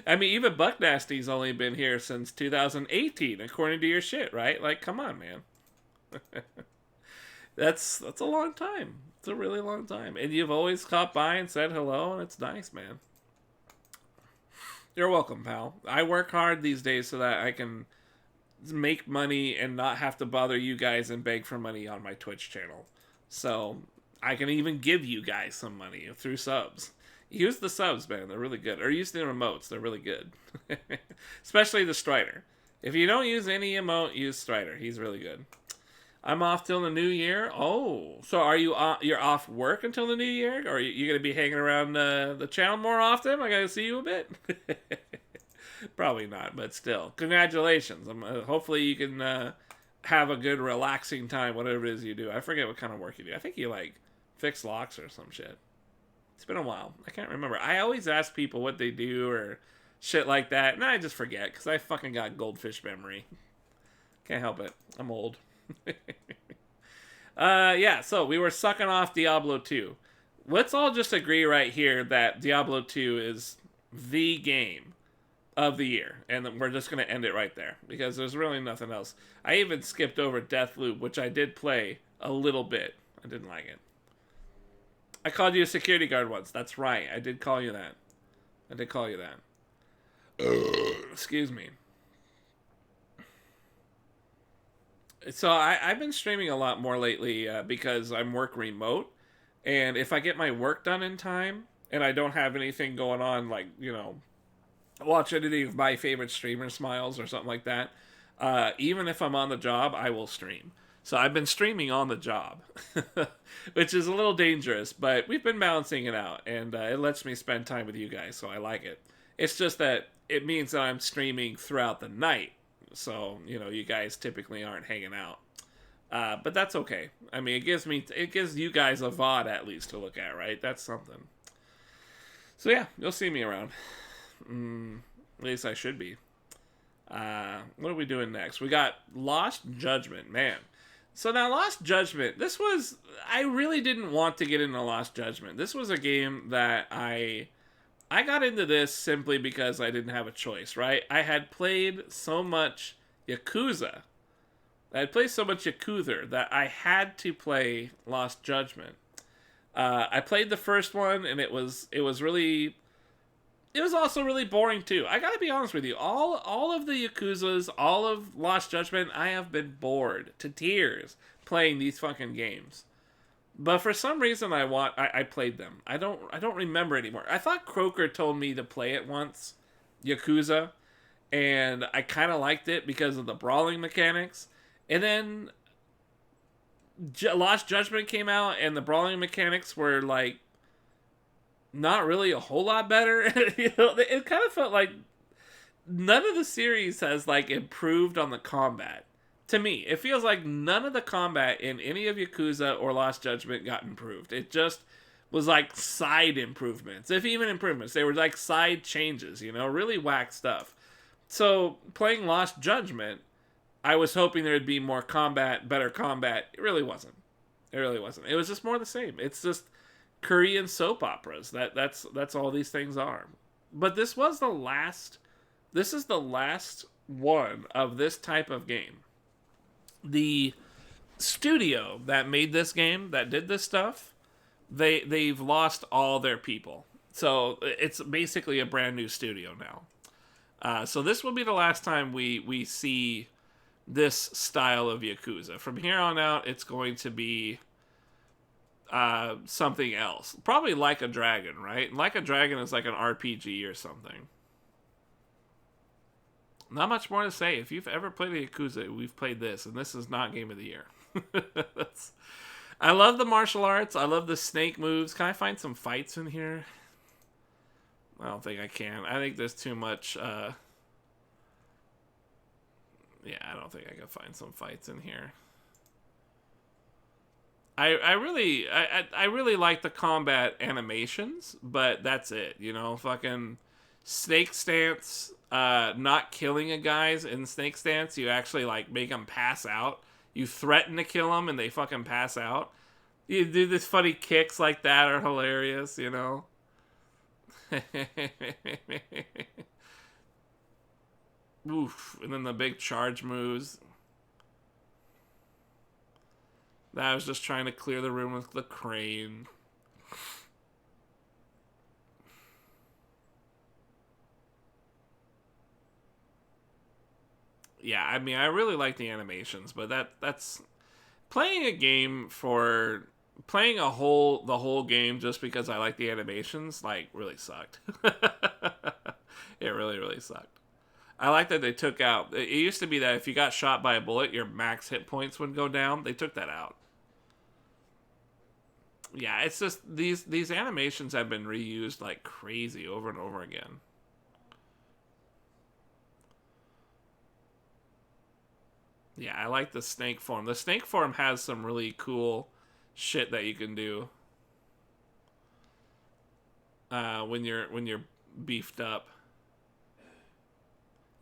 I mean, even Buck Nasty's only been here since 2018, according to your shit, right? Like, come on, man. That's a long time. It's a really long time. And you've always stopped by and said hello, and it's nice, man. You're welcome, pal. I work hard these days so that I can make money and not have to bother you guys and beg for money on my Twitch channel. So I can even give you guys some money through subs. Use the subs, man. They're really good. Or use the emotes. They're really good. Especially the Strider. If you don't use any emote, use Strider. He's really good. I'm off till the new year. Oh, so are you you're off work until the new year? Or are you going to be hanging around the channel more often? I got to see you a bit. Probably not, but still. Congratulations. Hopefully you can have a good relaxing time, whatever it is you do. I forget what kind of work you do. I think you like fix locks or some shit. It's been a while. I can't remember. I always ask people what they do or shit like that, and I just forget because I fucking got goldfish memory. Can't help it. I'm old. Yeah, so we were sucking off Diablo 2. Let's all just agree right here that Diablo 2 is the game of the year, and we're just going to end it right there because there's really nothing else. I even skipped over Deathloop, which I did play a little bit. I didn't like it. I called you a security guard once. That's right. I did call you that. Excuse me. So I've been streaming a lot more lately because I'm work remote. And if I get my work done in time and I don't have anything going on, like, you know, watch any of my favorite streamer smiles or something like that, even if I'm on the job, I will stream. So I've been streaming on the job, which is a little dangerous, but we've been balancing it out, and it lets me spend time with you guys, so I like it. It's just that it means that I'm streaming throughout the night, so, you know, you guys typically aren't hanging out. But that's okay. I mean, it gives you guys a VOD at least to look at, right? That's something. So yeah, you'll see me around. At least I should be. What are we doing next? We got Lost Judgment, man. So now Lost Judgment, I really didn't want to get into Lost Judgment. This was a game that I got into this simply because I didn't have a choice, right? I had played so much Yakuza. That I had to play Lost Judgment. I played the first one and it was also really boring too. I gotta be honest with you. All of the Yakuzas, all of Lost Judgment, I have been bored to tears playing these fucking games. But for some reason I played them. I don't remember anymore. I thought Croker told me to play it once, Yakuza, and I kinda liked it because of the brawling mechanics. And then Lost Judgment came out and the brawling mechanics were like not really a whole lot better. You know, it kind of felt like none of the series has like improved on the combat. To me, it feels like none of the combat in any of Yakuza or Lost Judgment got improved. It just was like side improvements, if even improvements. They were like side changes, you know, really whack stuff. So playing Lost Judgment, I was hoping there would be more combat, better combat. It really wasn't. It was just more the same. It's just Korean soap operas. That's all these things are. But this is the last one of this type of game. The studio that made this game, that did this stuff, they've lost all their people. So it's basically a brand new studio now. So this will be the last time we see this style of Yakuza. From here on out, it's going to be something else. Probably Like a Dragon, right? Like a Dragon is like an RPG or something. Not much more to say. If you've ever played a Yakuza, we've played this, and this is not Game of the Year. I love the martial arts. I love the snake moves. Can I find some fights in here? I don't think I can. I think there's too much... Yeah, I don't think I can find some fights in here. I really like the combat animations, but that's it. You know, fucking snake stance, not killing a guy's in snake stance. You actually like make them pass out. You threaten to kill them and they fucking pass out. You do this funny kicks like that are hilarious, you know. Oof, and then the big charge moves. I was just trying to clear the room with the crane. Yeah, I mean, I really like the animations, but that's playing a game for playing the whole game just because I like the animations, like, really sucked. It really sucked. I like that they took out... It used to be that if you got shot by a bullet, your max hit points would go down. They took that out. Yeah, it's just... These animations have been reused like crazy over and over again. Yeah, I like the snake form. The snake form has some really cool shit that you can do when you're beefed up.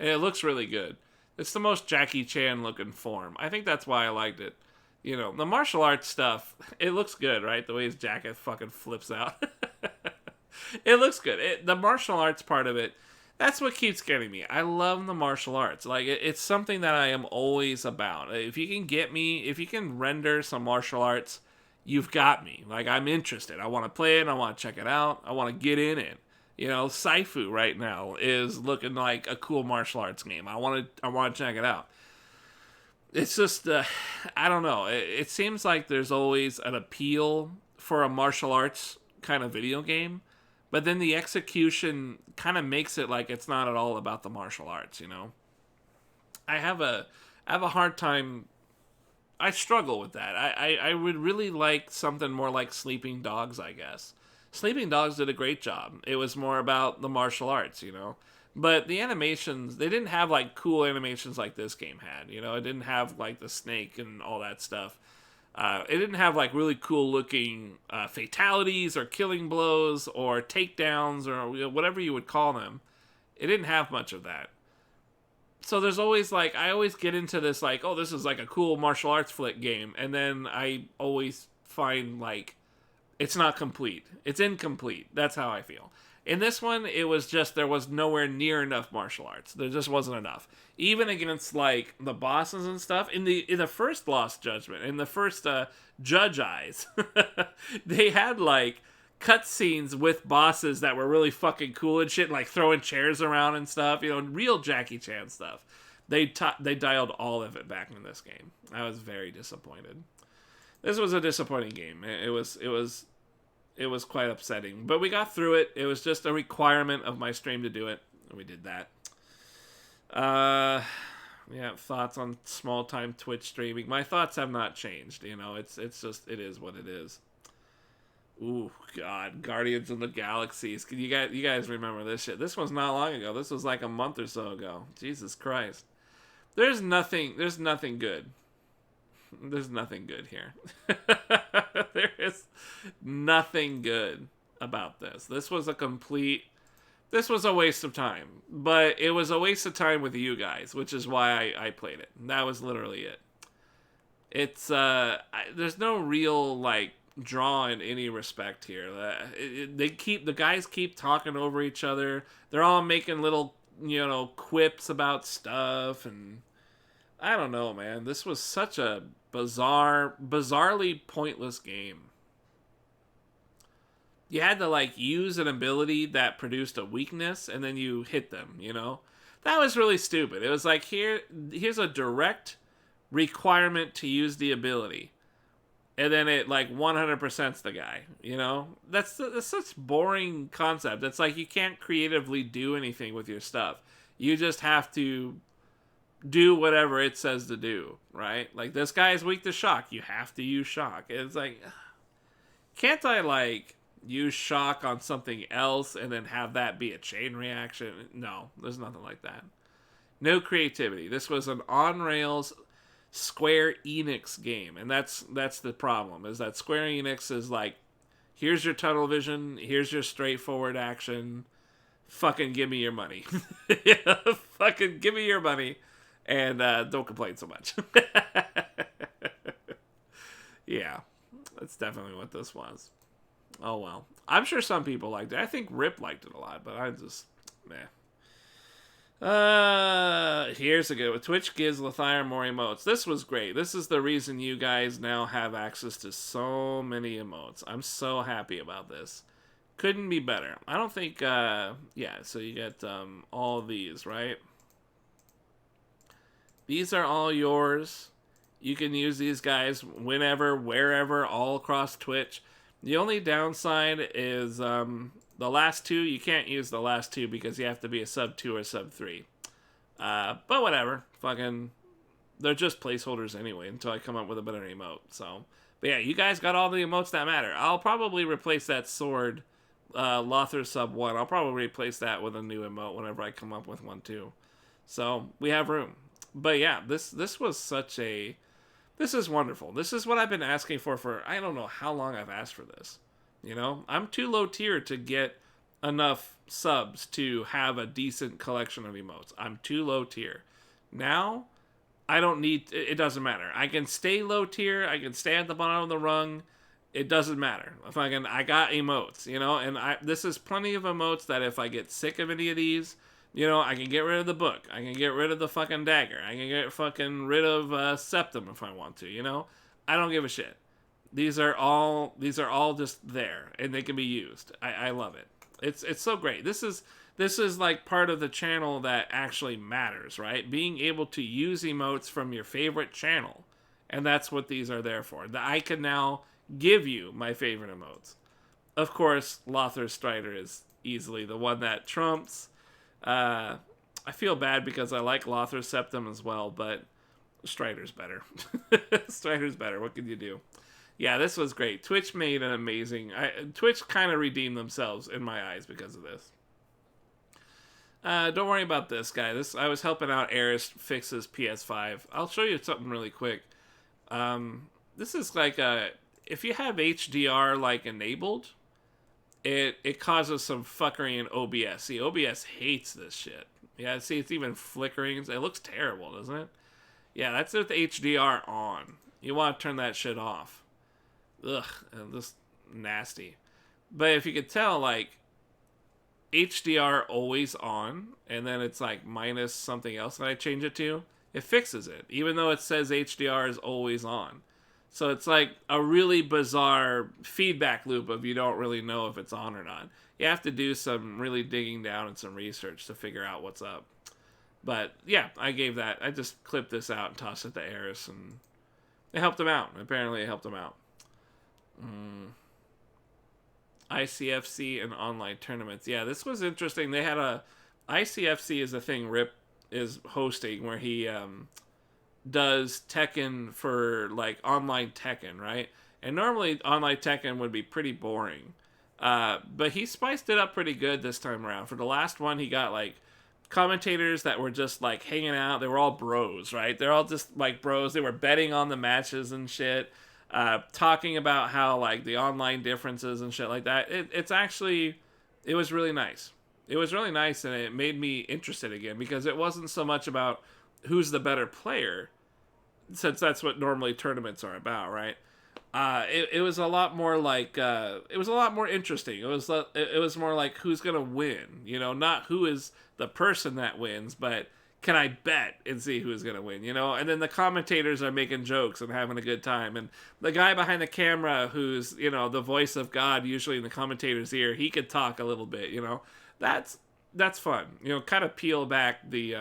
And it looks really good. It's the most Jackie Chan looking form. I think that's why I liked it. You know, the martial arts stuff, it looks good, right? The way his jacket fucking flips out. It looks good. The martial arts part of it, that's what keeps getting me. I love the martial arts. Like, it's something that I am always about. If you can get me, if you can render some martial arts, you've got me. Like, I'm interested. I want to play it. I want to check it out. I want to get in it. You know, Saifu right now is looking like a cool martial arts game. I want to check it out. It's just, I don't know. It seems like there's always an appeal for a martial arts kind of video game, but then the execution kind of makes it like it's not at all about the martial arts, you know? I have a hard time... I struggle with that. I would really like something more like Sleeping Dogs, I guess. Sleeping Dogs did a great job. It was more about the martial arts, you know? But the animations, they didn't have, like, cool animations like this game had, you know? It didn't have, like, the snake and all that stuff. It didn't have, like, really cool-looking fatalities or killing blows or takedowns or whatever you would call them. It didn't have much of that. So there's always, like, I always get into this, like, oh, this is, like, a cool martial arts flick game. And then I always find, like, it's not complete. It's incomplete. That's how I feel. In this one, it was just, there was nowhere near enough martial arts. There just wasn't enough. Even against, like, the bosses and stuff. In the first Lost Judgment, in the first Judge Eyes, they had, like, cutscenes with bosses that were really fucking cool and shit, like throwing chairs around and stuff. You know, real Jackie Chan stuff. They dialed all of it back in this game. I was very disappointed. This was a disappointing game. It was quite upsetting. But we got through it. It was just a requirement of my stream to do it. And we did that. Yeah, thoughts on small-time Twitch streaming. My thoughts have not changed. You know, it's just, it is what it is. Ooh, God. Guardians of the Galaxies. You guys remember this shit? This was not long ago. This was like a month or so ago. Jesus Christ. There's nothing good. There's nothing good here. There is nothing good about this. This was a waste of time. But it was a waste of time with you guys, which is why I played it. That was literally it. It's, there's no real, like, draw in any respect here. The guys keep talking over each other. They're all making little, you know, quips about stuff, and I don't know, man. This was such a bizarrely pointless game. You had to like use an ability that produced a weakness and then you hit them, you know? That was really stupid. It was like here's a direct requirement to use the ability. And then it like 100%'s the guy, you know? That's such boring concept. It's like you can't creatively do anything with your stuff. You just have to do whatever it says to do, right? Like this guy is weak to shock. You have to use shock. It's like, can't I like use shock on something else and then have that be a chain reaction? No, there's nothing like that. No creativity. This was an on rails Square Enix game, and that's the problem. Is that Square Enix is like, here's your tunnel vision, here's your straightforward action. Fucking give me your money. Fucking give me your money, and don't complain so much. Yeah, that's definitely what this was. Oh well. I'm sure some people liked it. I think Rip liked it a lot, but I just meh. Here's a good one. Twitch gives Lothire more emotes. This was great. This is the reason you guys now have access to so many emotes. I'm so happy about this. Couldn't be better. I don't think, yeah, so you get all these, right? These are all yours. You can use these guys whenever, wherever, all across Twitch. The only downside is the last two. You can't use the last two because you have to be a sub 2 or sub 3. But whatever. Fucking, they're just placeholders anyway until I come up with a better emote. So, but yeah, you guys got all the emotes that matter. I'll probably replace that sword, Lothire sub 1. I'll probably replace that with a new emote whenever I come up with one too. So we have room. But yeah, this was such a... This is wonderful. This is what I've been asking for I don't know how long I've asked for this. You know, I'm too low tier to get enough subs to have a decent collection of emotes. I'm too low tier. Now, I don't need... It doesn't matter. I can stay low tier. I can stay at the bottom of the rung. It doesn't matter. I got emotes, you know, and this is plenty of emotes that if I get sick of any of these... You know, I can get rid of the book. I can get rid of the fucking dagger. I can get fucking rid of Septum if I want to, you know? I don't give a shit. These are all just there, and they can be used. I love it. It's so great. This is like part of the channel that actually matters, right? Being able to use emotes from your favorite channel. And that's what these are there for. I can now give you my favorite emotes. Of course, Lothire Strider is easily the one that trumps... I feel bad because I like Lothir Septum as well, but Strider's better. Strider's better. What can you do? Yeah, this was great. Twitch made an amazing... Twitch kind of redeemed themselves in my eyes because of this. Don't worry about this, guy. I was helping out Eris fix his PS5. I'll show you something really quick. This is like if you have HDR like enabled... It causes some fuckery in OBS. See, OBS hates this shit. Yeah, see, it's even flickering. It looks terrible, doesn't it? Yeah, that's with HDR on. You want to turn that shit off. Ugh, just nasty. But if you could tell, like, HDR always on, and then it's like minus something else that I change it to, it fixes it, even though it says HDR is always on. So it's like a really bizarre feedback loop of you don't really know if it's on or not. You have to do some really digging down and some research to figure out what's up. But yeah, I just clipped this out and tossed it to Eris, and it helped him out. Apparently it helped him out. ICFC and online tournaments. Yeah, this was interesting. They had ICFC is a thing Rip is hosting where he... does Tekken for like online Tekken, right? And normally online Tekken would be pretty boring, but he spiced it up pretty good this time around. For the last one, he got like commentators that were just like hanging out. They were all bros, right? They're all just like bros. They were betting on the matches and shit, talking about how like the online differences and shit like that. It was really nice. It was really nice, and it made me interested again because it wasn't so much about who's the better player, since that's what normally tournaments are about, right? It was a lot more like it was a lot more interesting. It was more like who's gonna win, you know, not who is the person that wins, but can I bet and see who's gonna win, you know? And then the commentators are making jokes and having a good time, and the guy behind the camera, who's, you know, the voice of God, usually in the commentator's ear, he could talk a little bit, you know. That's fun, you know. Kind of peel back the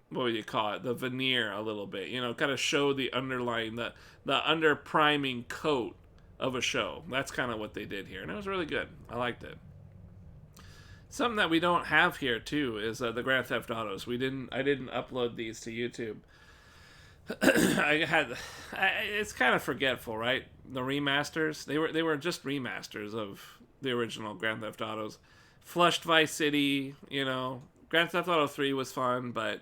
what would you call it, the veneer a little bit, you know, kind of show the underlying, the under priming coat of a show. That's kind of what they did here, and it was really good. I liked it. Something that we don't have here too is the Grand Theft Autos. I didn't upload these to YouTube. It's kind of forgetful, right? The remasters, they were just remasters of the original Grand Theft Autos. Flushed Vice City, you know. Grand Theft Auto 3 was fun, but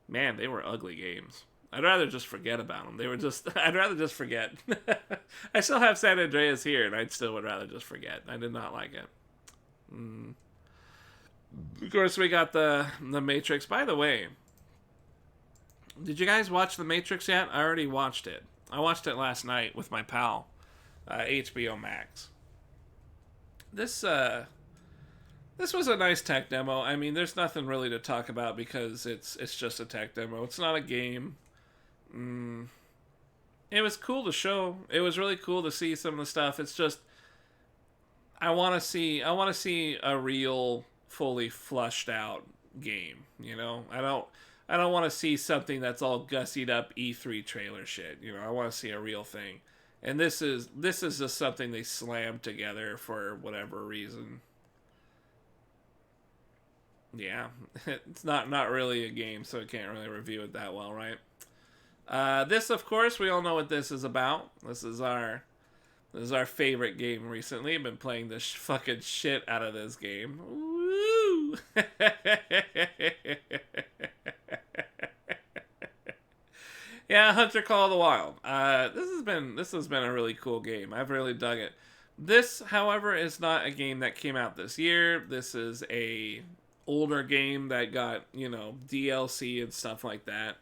man, they were ugly games. I'd rather just forget about them. I'd rather just forget. I still have San Andreas here, and I still would rather just forget. I did not like it. Of course, we got the Matrix. By the way, did you guys watch the Matrix yet? I already watched it. I watched it last night with my pal, HBO Max. This was a nice tech demo. I mean, there's nothing really to talk about because it's just a tech demo. It's not a game. It was cool to show. It was really cool to see some of the stuff. It's just I want to see a real, fully flushed out game. You know, I don't want to see something that's all gussied up E3 trailer shit. You know, I want to see a real thing. And this is just something they slammed together for whatever reason. Yeah, it's not really a game, so I can't really review it that well, right? This, of course, we all know what this is about. This is our favorite game recently. I've been playing the fucking shit out of this game. Woo! Yeah, Hunter Call of the Wild. This has been a really cool game. I've really dug it. This, however, is not a game that came out this year. This is a older game that got, you know, DLC and stuff like that.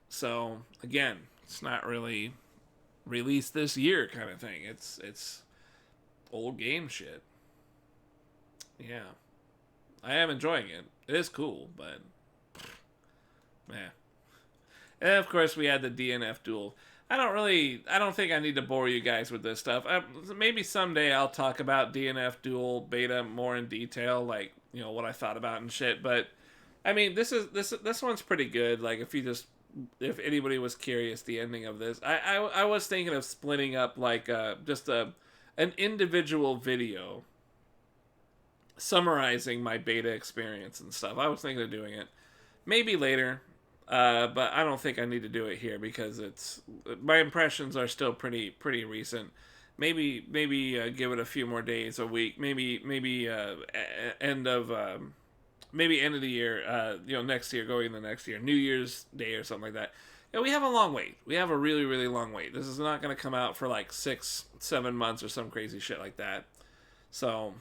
So again, it's not really released this year kind of thing. It's old game shit. Yeah, I am enjoying it. It is cool, but yeah. And of course, we had the DNF duel. I don't think I need to bore you guys with this stuff. Maybe someday I'll talk about DNF duel beta more in detail, like, you know, what I thought about and shit. But I mean, this one's pretty good. Like, if anybody was curious, the ending of this, I was thinking of splitting up like just an individual video summarizing my beta experience and stuff. I was thinking of doing it maybe later. But I don't think I need to do it here because my impressions are still pretty recent. Maybe give it a few more days, a week. Maybe end of the year. You know, next year, going into next year, New Year's Day or something like that. Yeah, we have a long wait. We have a really, really long wait. This is not going to come out for like 6-7 months or some crazy shit like that. So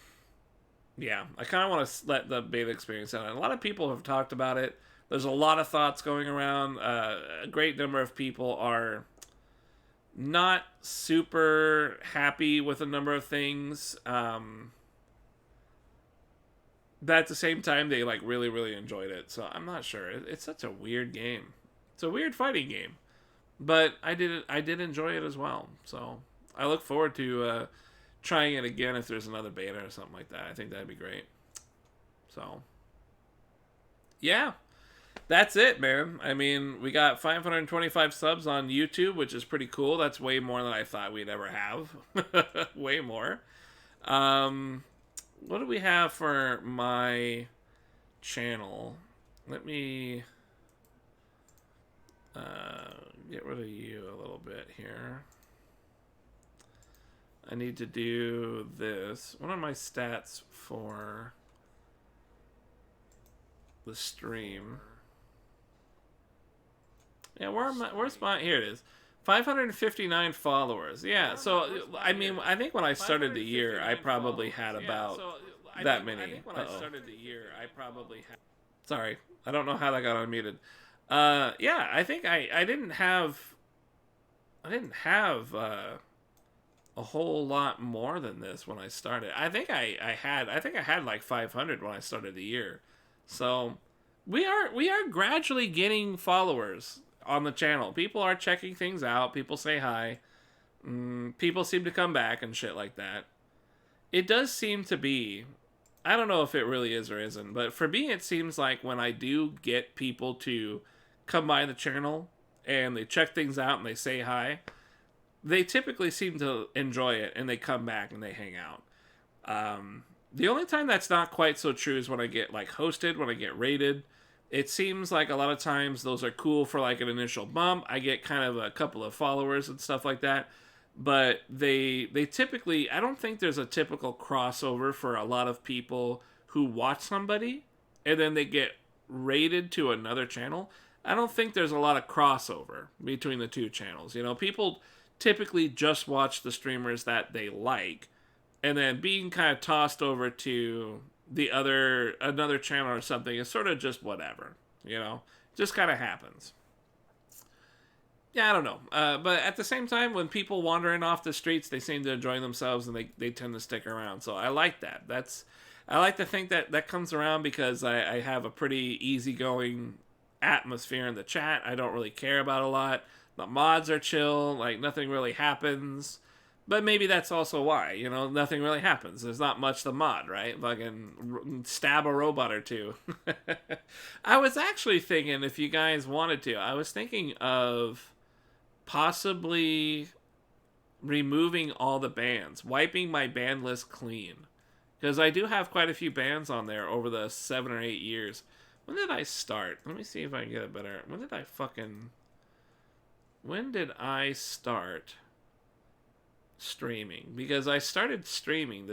yeah, I kind of want to let the beta experience out. And a lot of people have talked about it. There's a lot of thoughts going around. A great number of people are not super happy with a number of things. But at the same time, they like really, really enjoyed it. So I'm not sure. It's such a weird game. It's a weird fighting game, but I did enjoy it as well. So I look forward to trying it again if there's another beta or something like that. I think that'd be great. So yeah. That's it, man. I mean, we got 525 subs on YouTube, which is pretty cool. That's way more than I thought we'd ever have. Way more. What do we have for my channel? Let me get rid of you a little bit here. I need to do this. What are my stats for the stream? Yeah, where's my, here it is. 559 followers. Yeah, so, I mean, I think when I started the year, I probably had about that many. I think when I started the year, I probably had... Sorry, I don't know how that got unmuted. Yeah, I think I didn't have a whole lot more than this when I started. I think I had like 500 when I started the year. So we are gradually getting followers on the channel. People are checking things out. People say hi. People seem to come back and shit like that. It does seem to be, I don't know if it really is or isn't, but for me it seems like when I do get people to come by the channel and they check things out and they say hi, they typically seem to enjoy it and they come back and they hang out. The only time that's not quite so true is when I get like hosted, when I get rated. It seems like a lot of times those are cool for like an initial bump. I get kind of a couple of followers and stuff like that. But they typically, I don't think there's a typical crossover for a lot of people who watch somebody and then they get rated to another channel. I don't think there's a lot of crossover between the two channels. You know, people typically just watch the streamers that they like, and then being kind of tossed over to another channel or something is sort of just whatever. You know, just kind of happens. Yeah, I don't know. But at the same time, when people wandering off the streets, they seem to enjoy themselves and they tend to stick around. So I like that. I like to think that comes around because I have a pretty easygoing atmosphere in the chat. I don't really care about a lot. The mods are chill. Like, nothing really happens. But maybe that's also why, you know, nothing really happens. There's not much to mod, right? Fucking stab a robot or two. I was actually thinking, if you guys wanted to, I was thinking of possibly removing all the bands, wiping my ban list clean. Because I do have quite a few bands on there over the 7 or 8 years. When did I start? Let me see if I can get it better. When did I start streaming? Because I started streaming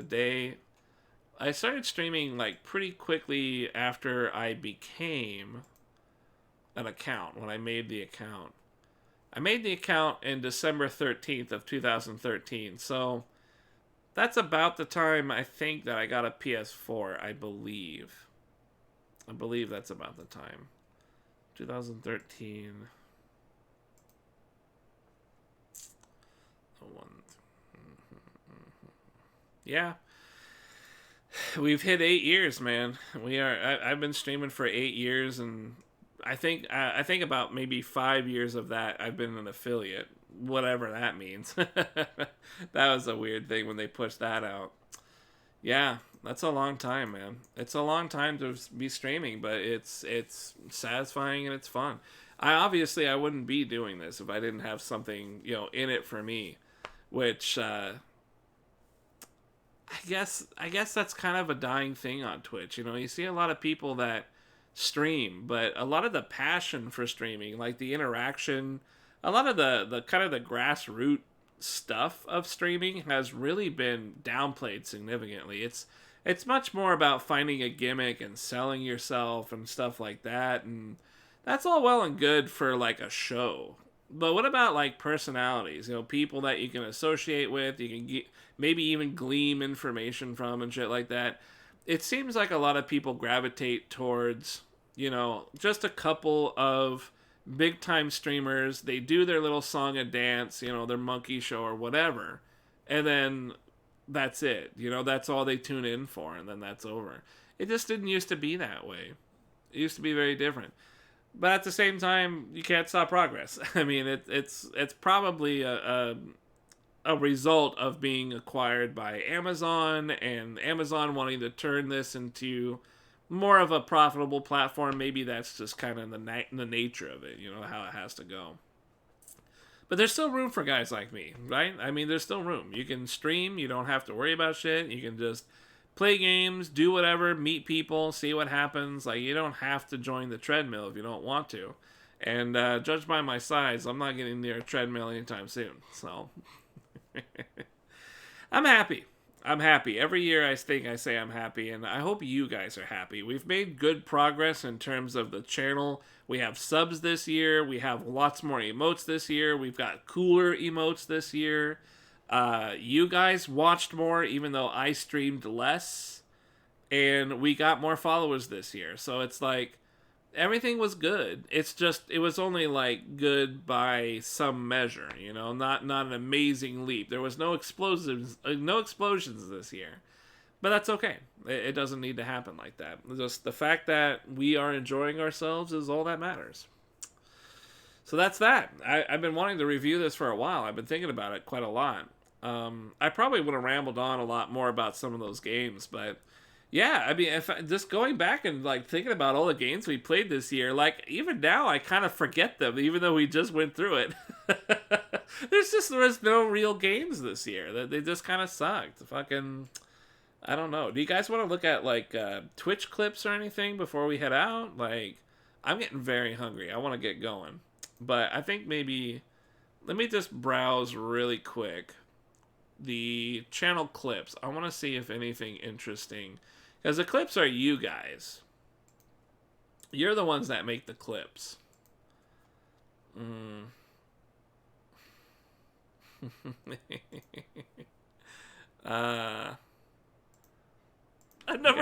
like pretty quickly after I became an account, when I made the account. I made the account in December 13th of 2013, so that's about the time I think that I got a PS4, I believe. I believe that's about the time. 2013. Yeah. We've hit 8 years, man. I've been streaming for 8 years, and I think about maybe 5 years of that I've been an affiliate, whatever that means. That was a weird thing when they pushed that out. Yeah, that's a long time, man. It's a long time to be streaming, but it's satisfying and it's fun. I wouldn't be doing this if I didn't have something, you know, in it for me, which I guess that's kind of a dying thing on Twitch. You know, you see a lot of people that stream, but a lot of the passion for streaming, like the interaction, a lot of the kind of the grassroots stuff of streaming has really been downplayed significantly. It's much more about finding a gimmick and selling yourself and stuff like that, and that's all well and good for like a show. But what about like personalities? You know, people that you can associate with, you can maybe even glean information from and shit like that. It seems like a lot of people gravitate towards, you know, just a couple of big time streamers. They do their little song and dance, you know, their monkey show or whatever, and then that's it. You know, that's all they tune in for, and then that's over. It just didn't used to be that way. It used to be very different. But at the same time, you can't stop progress. I mean, it's probably a result of being acquired by Amazon, and Amazon wanting to turn this into more of a profitable platform. Maybe that's just kind of the nature of it, you know, how it has to go. But there's still room for guys like me, right? I mean, there's still room. You can stream. You don't have to worry about shit. You can just play games, do whatever, meet people, see what happens. Like, you don't have to join the treadmill if you don't want to. And judged by my size, I'm not getting near a treadmill anytime soon. So, I'm happy. I'm happy. Every year I think I say I'm happy, and I hope you guys are happy. We've made good progress in terms of the channel. We have subs this year. We have lots more emotes this year. We've got cooler emotes this year. You guys watched more, even though I streamed less, and we got more followers this year. So it's like, everything was good. It's just, it was only like good by some measure, you know, not an amazing leap. There was no explosions this year, But that's okay. It doesn't need to happen like that. Just the fact that we are enjoying ourselves is all that matters. So that's that. I've been wanting to review this for a while. I've been thinking about it quite a lot. I probably would have rambled on a lot more about some of those games, but yeah, I mean, just going back and like thinking about all the games we played this year, like even now I kind of forget them, even though we just went through it. There was no real games this year. They just kind of sucked. Fucking, I don't know. Do you guys want to look at like Twitch clips or anything before we head out? Like, I'm getting very hungry. I want to get going, but I think maybe let me just browse really quick the channel clips. I want to see if anything interesting, because the clips are you guys. You're the ones that make the clips. Number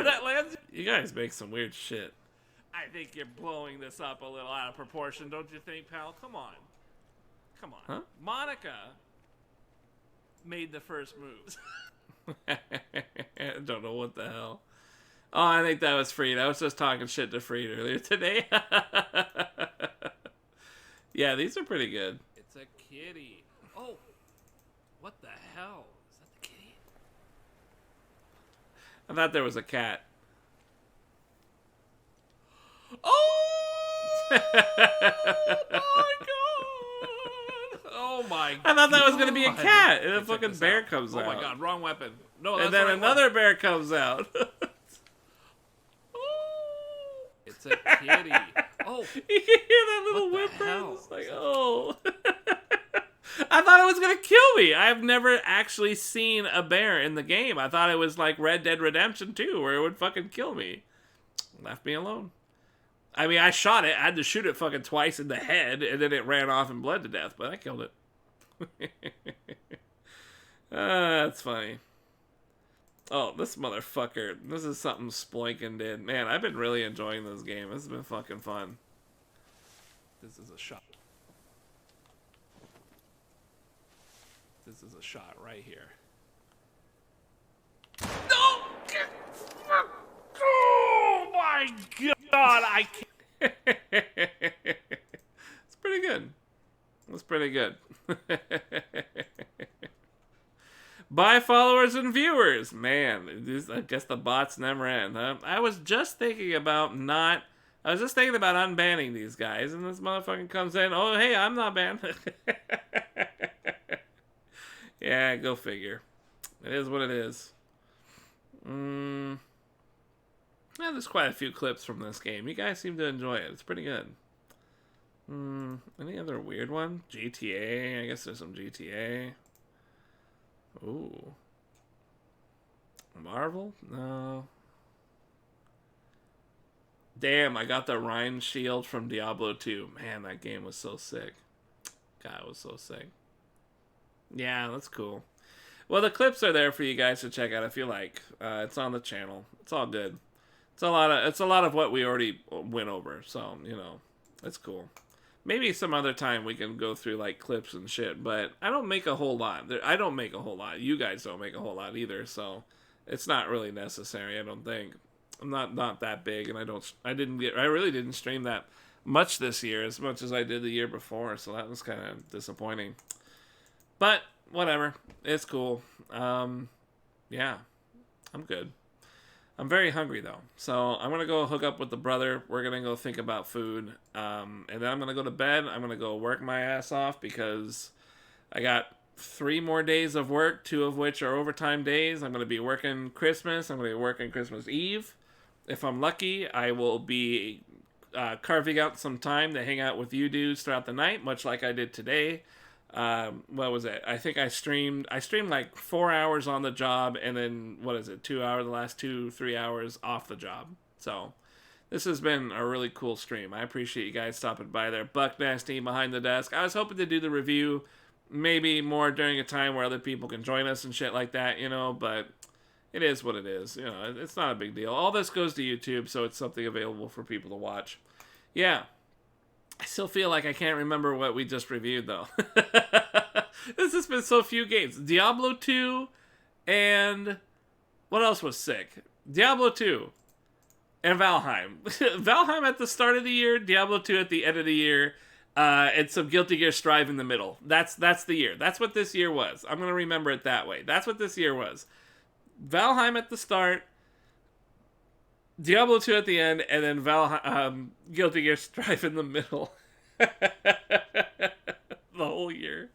that lands. You guys make some weird shit. I think you're blowing this up a little out of proportion, don't you think, pal? Come on. Come on. Huh? Monica made the first moves. I don't know what the hell. Oh, I think that was Freed. I was just talking shit to Freed earlier today. Yeah, these are pretty good. It's a kitty. Oh, what the hell? Is that the kitty? I thought there was a cat. Oh my god! Oh my god! I thought that was gonna be a cat, and a fucking bear comes out. Oh my god! Wrong weapon. No, that's and then another bear comes out. It's a kitty. Oh, you can hear that little whimper. It's like, oh. I thought it was gonna kill me. I've never actually seen a bear in the game. I thought it was like Red Dead Redemption 2, where it would fucking kill me. Left me alone. I mean, I shot it. I had to shoot it fucking twice in the head, and then it ran off and bled to death, but I killed it. That's funny. Oh, this motherfucker. This is something Sploinkin did. Man, I've been really enjoying this game. This has been fucking fun. This is a shot. This is a shot right here. No! Oh my god, I can't. It's pretty good. It's pretty good. Bye, followers and viewers. Man, I guess the bots never end, huh? I was just thinking about unbanning these guys, and this motherfucker comes in. Oh, hey, I'm not banned. Yeah, go figure. It is what it is. Yeah, there's quite a few clips from this game. You guys seem to enjoy it. It's pretty good. Any other weird one? GTA. I guess there's some GTA. Ooh. Marvel? No. Damn, I got the Rhine shield from Diablo 2. Man, that game was so sick. God, it was so sick. Yeah, that's cool. Well, the clips are there for you guys to check out if you like. It's on the channel. It's all good. It's a lot of what we already went over, so, you know, it's cool. Maybe some other time we can go through, like, clips and shit, but I don't make a whole lot. I don't make a whole lot. You guys don't make a whole lot either, so it's not really necessary, I don't think. I'm not that big, and I really didn't stream that much this year, as much as I did the year before, so that was kind of disappointing. But, whatever. It's cool. Yeah. I'm good. I'm very hungry, though. So, I'm going to go hook up with the brother. We're going to go think about food. And then I'm going to go to bed. I'm going to go work my ass off because I got 3 more days of work, 2 of which are overtime days. I'm going to be working Christmas. I'm going to be working Christmas Eve. If I'm lucky, I will be carving out some time to hang out with you dudes throughout the night, much like I did today. What was it? I think I streamed like 4 hours on the job, and then, what is it, 2 hours, the last 2-3 hours off the job. So, this has been a really cool stream. I appreciate you guys stopping by there. Buck Nasty behind the desk. I was hoping to do the review maybe more during a time where other people can join us and shit like that, you know, but it is what it is. You know, it's not a big deal. All this goes to YouTube, so it's something available for people to watch. Yeah. I still feel like I can't remember what we just reviewed, though. This has been so few games. Diablo 2 and What else was sick? Diablo 2 and Valheim. Valheim at the start of the year, Diablo 2 at the end of the year, and some Guilty Gear Strive in the middle. That's the year. That's what this year was. I'm going to remember it that way. That's what this year was. Valheim at the start, Diablo 2 at the end, and then Guilty Gear Strive in the middle. The whole year.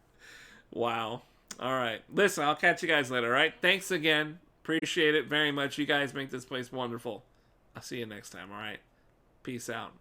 Wow. All right. Listen, I'll catch you guys later, all right? Thanks again. Appreciate it very much. You guys make this place wonderful. I'll see you next time, all right? Peace out.